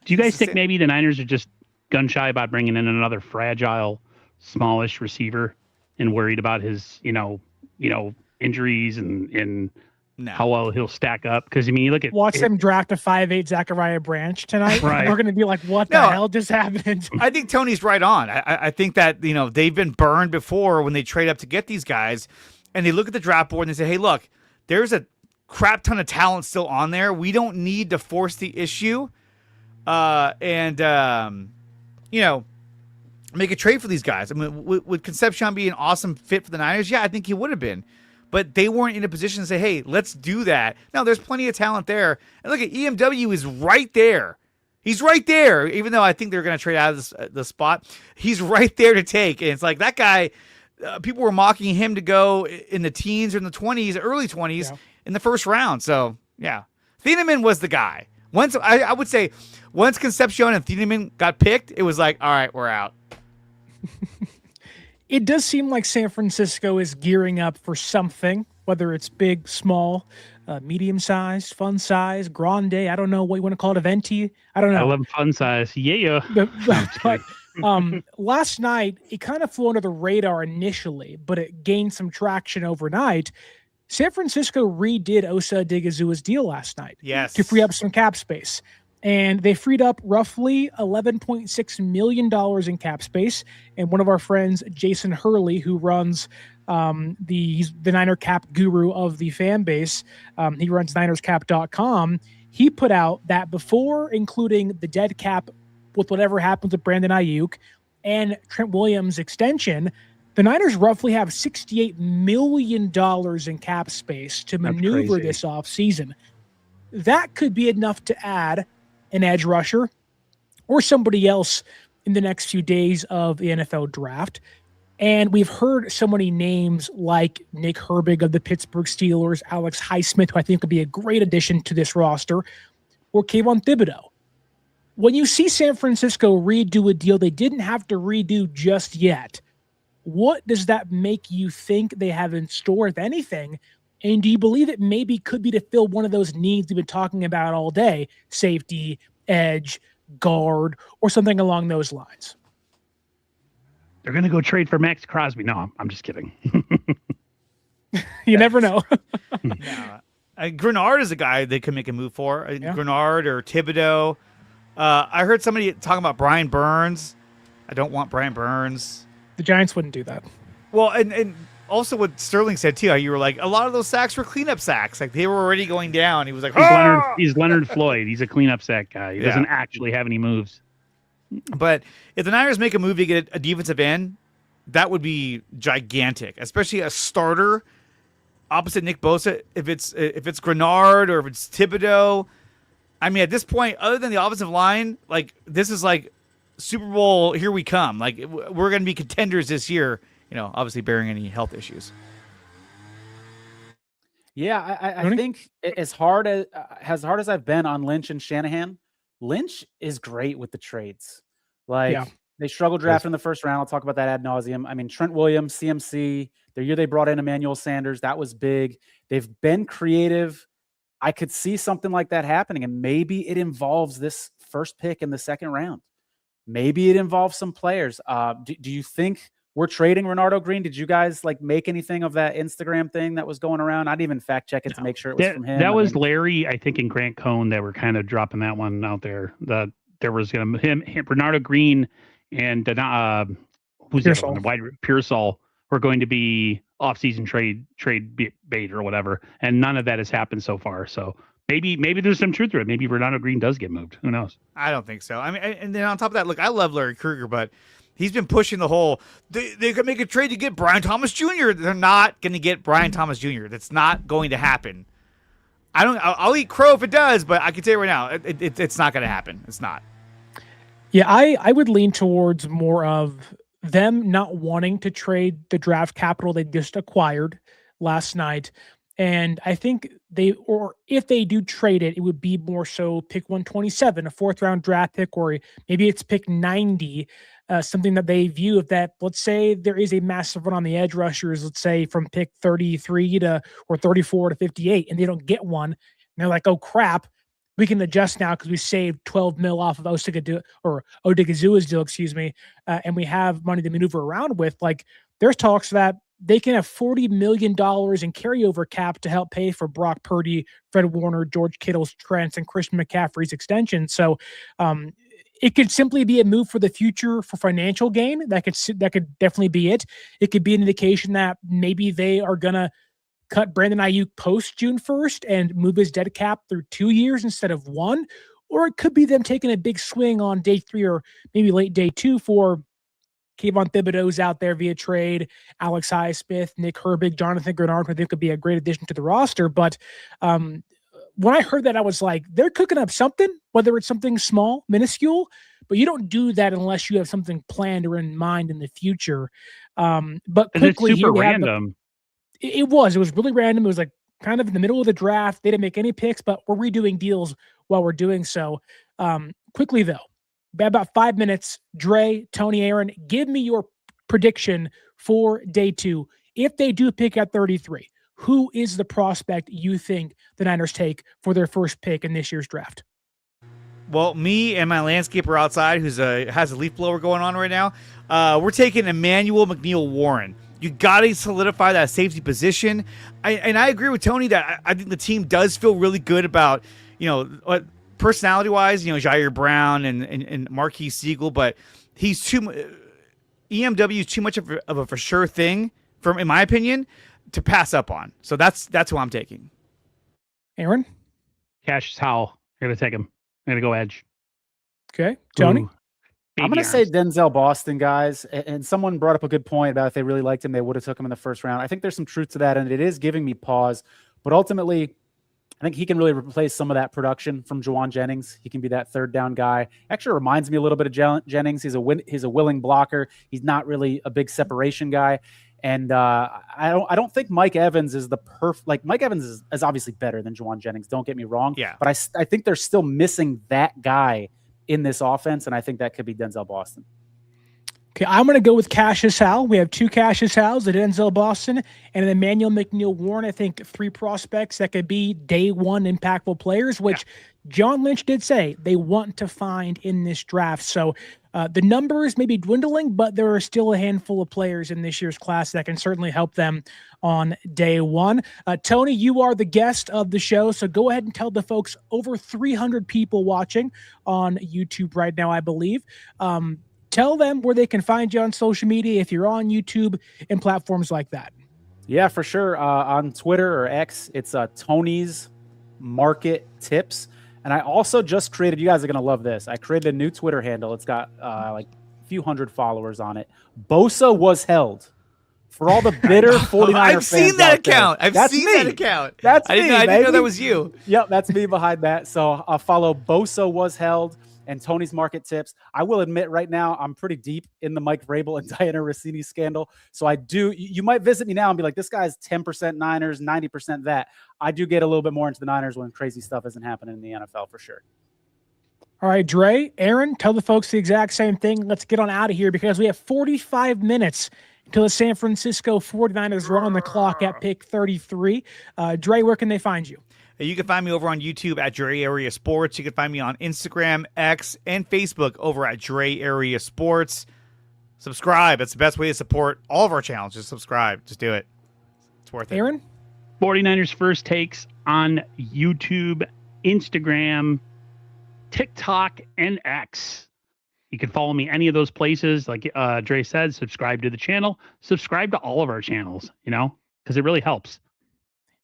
Do you guys It's the think same. maybe the Niners are just gun shy about bringing in another fragile, smallish receiver and worried about his, injuries and No. how well he'll stack up? Because I mean, you look at Watch them draft a 5'8" Zachariah Branch tonight. Right. We're going to be like, what No. the hell just happened? I think Tony's right on. I think that, they've been burned before when they trade up to get these guys, and they look at the draft board and they say, hey, look, there's a crap ton of talent still on there. We don't need to force the issue make a trade for these guys. I mean, would Concepcion be an awesome fit for the Niners? Yeah, I think he would have been. But they weren't in a position to say, hey, let's do that. No, there's plenty of talent there. And look at EMW is right there. He's right there, even though I think they're going to trade out of the spot. He's right there to take. And it's like that guy, people were mocking him to go in the teens or in the 20s, early 20s in the first round. So, yeah. Thieneman was the guy. Once I would say once Concepcion and Thieneman got picked, it was like, all right, we're out. It does seem like San Francisco is gearing up for something, whether it's big, small, medium-sized, fun size, grande. I don't know what you want to call it, venti. I don't know. I love fun size. Yeah. But last night, it kind of flew under the radar initially, but it gained some traction overnight. San Francisco redid Osa Odighizuwa's deal last night to free up some cap space. And they freed up roughly $11.6 million in cap space. And one of our friends, Jason Hurley, who runs he's the Niner cap guru of the fan base, he runs NinersCap.com. He put out that before including the dead cap with whatever happens with Brandon Ayuk and Trent Williams' extension, the Niners roughly have $68 million in cap space to maneuver this offseason. That could be enough to add an edge rusher or somebody else in the next few days of the NFL draft. And we've heard so many names like Nick Herbig of the Pittsburgh Steelers, Alex Highsmith, who I think would be a great addition to this roster, or Kayvon Thibodeau. When you see San Francisco redo a deal they didn't have to redo just yet, what does that make you think they have in store, if anything? And do you believe it maybe could be to fill one of those needs we've been talking about all day, safety, edge, guard, or something along those lines? They're going to go trade for Max Crosby. No, I'm just kidding. You never know. No. Grenard is a guy they could make a move for. Grenard or Thibodeau. I heard somebody talking about Brian Burns. I don't want Brian Burns. The Giants wouldn't do that. Well, and also what Sterling said too, how you were like, a lot of those sacks were cleanup sacks. Like they were already going down. He was like, he's Leonard Floyd. He's a cleanup sack guy. He doesn't actually have any moves. But if the Niners make a move to get a defensive end, that would be gigantic, especially a starter opposite Nick Bosa. If it's Grenard or if it's Thibodeau, I mean, at this point, other than the offensive line, like this is like Super Bowl, here we come. Like we're going to be contenders this year. Obviously bearing any health issues. Yeah, I think as hard as I've been on Lynch and Shanahan, Lynch is great with the trades. They struggled drafting in the first round. I'll talk about that ad nauseum. I mean, Trent Williams, CMC, the year they brought in Emmanuel Sanders, that was big. They've been creative. I could see something like that happening, and maybe it involves this first pick in the second round. Maybe it involves some players. Do you think we're trading Renardo Green? Did you guys make anything of that Instagram thing that was going around? I didn't even fact check it to make sure it was from him. That was Larry, I think, and Grant Cohn that were kind of dropping that one out there. That there was him, Renardo Green, and who's the other one? Wide Pearsall were going to be off-season trade bait or whatever, and none of that has happened so far. So maybe there's some truth to it. Maybe Renardo Green does get moved. Who knows? I don't think so. I mean, and then on top of that, look, I love Larry Krueger, but he's been pushing the whole, they could make a trade to get Brian Thomas Jr. They're not going to get Brian Thomas Jr. That's not going to happen. I'll eat crow if it does, but I can tell you right now, it's not going to happen. It's not. Yeah, I would lean towards more of them not wanting to trade the draft capital they just acquired last night And I think or if they do trade it, it would be more so pick 127, a fourth round draft pick, or maybe it's pick 90, something that they view of that. Let's say there is a massive run on the edge rushers, let's say from pick 33 or 34 to 58, and they don't get one. And they're like, oh crap, we can adjust now because we saved 12 mil off of Odighizuwa's deal, excuse me, and we have money to maneuver around with. Like, there's talks that they can have $40 million in carryover cap to help pay for Brock Purdy, Fred Warner, George Kittle's Trents, and Christian McCaffrey's extension. So it could simply be a move for the future for financial gain. That could definitely be it. It could be an indication that maybe they are going to cut Brandon Ayuk post June 1st and move his dead cap through 2 years instead of 1. Or it could be them taking a big swing on day 3 or maybe late day 2 for Kayvon Thibodeau's out there via trade, Alex Highsmith, Nick Herbig, Jonathan Grenard, who I think could be a great addition to the roster. But when I heard that, I was like, they're cooking up something, whether it's something small, minuscule, but you don't do that unless you have something planned or in mind in the future. But quickly, it's super random. It was really random. It was like kind of in the middle of the draft. They didn't make any picks, but we're redoing deals while we're doing so. Quickly, though, about 5 minutes, Dre, Tony, Aaron, give me your prediction for day 2. If they do pick at 33, who is the prospect you think the Niners take for their first pick in this year's draft? Well, me and my landscaper outside, who's has a leaf blower going on right now, we're taking Emmanuel McNeil-Warren. You got to solidify that safety position. And I agree with Tony that I think the team does feel really good about, personality-wise, Jair Brown and Marquise Siegel, but he's EMW is too much of a for sure thing, in my opinion, to pass up on. So that's who I'm taking. Aaron? Cassius Howell. I'm going to take him. I'm going to go edge. Okay. Tony? Ooh. I'm going to say Denzel Boston, guys. And someone brought up a good point about if they really liked him, they would have took him in the first round. I think there's some truth to that, and it is giving me pause. But ultimately, I think he can really replace some of that production from Juwan Jennings. He can be that third down guy. Actually reminds me a little bit of Jennings. He's a willing blocker. He's not really a big separation guy. And I don't think Mike Evans is the perfect. Like, Mike Evans is obviously better than Juwan Jennings. Don't get me wrong. Yeah. But I think they're still missing that guy in this offense, and I think that could be Denzel Boston. Okay, I'm going to go with Cassius Howell. We have 2 Cassius Howells, the Denzel Boston, and an Emmanuel McNeil-Warren. I think 3 prospects that could be day 1 impactful players, which John Lynch did say they want to find in this draft. So the numbers may be dwindling, but there are still a handful of players in this year's class that can certainly help them on day 1. Tony, you are the guest of the show, so go ahead and tell the folks, over 300 people watching on YouTube right now, I believe. Tell them where they can find you on social media if you're on YouTube and platforms like that. Yeah, for sure. On Twitter or X, it's Tony's Market Tips. And I also just created, you guys are going to love this, I created a new Twitter handle. It's got like a few hundred followers on it. Bosa was held. For all the bitter 49er I've fans seen that out account. there. I've seen that account. That's I me, didn't know baby. that was you. Yep, that's me behind that. So I'll follow Bosa was held and Tony's Market Tips. I will admit right now, I'm pretty deep in the Mike Vrabel and Diana Rossini scandal. So you might visit me now and be like, this guy's 10% Niners, 90% that. I do get a little bit more into the Niners when crazy stuff isn't happening in the NFL for sure. All right, Dre, Aaron, tell the folks the exact same thing. Let's get on out of here because we have 45 minutes until the San Francisco 49ers are on the clock at pick 33. Dre, where can they find you? You can find me over on YouTube at Dre Area Sports. You can find me on Instagram, X, and Facebook over at Dre Area Sports. Subscribe. That's the best way to support all of our channels. Just subscribe. Just do it. It's worth it. Aaron? 49ers First Takes on YouTube, Instagram, TikTok, and X. You can follow me any of those places. Like Dre said, subscribe to the channel. Subscribe to all of our channels, because it really helps.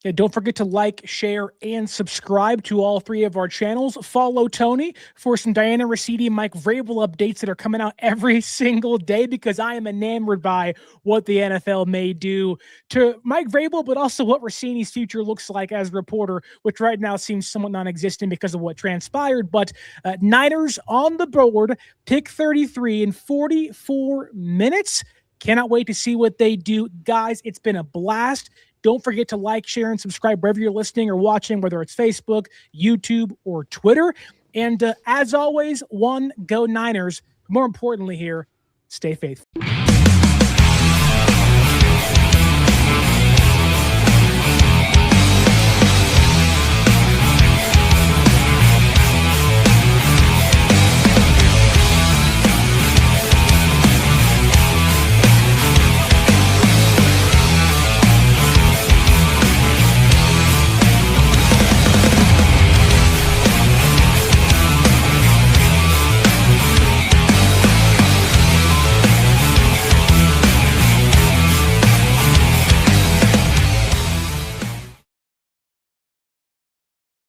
Yeah, don't forget to like, share, and subscribe to all 3 of our channels. Follow Tony for some Diana Rossini and Mike Vrabel updates that are coming out every single day because I am enamored by what the NFL may do to Mike Vrabel, but also what Rossini's future looks like as a reporter, which right now seems somewhat non-existent because of what transpired. But Niners on the board, pick 33 in 44 minutes. Cannot wait to see what they do. Guys, it's been a blast. Don't forget to like, share, and subscribe wherever you're listening or watching, whether it's Facebook, YouTube, or Twitter. And as always, Go Niners. More importantly here, stay faithful.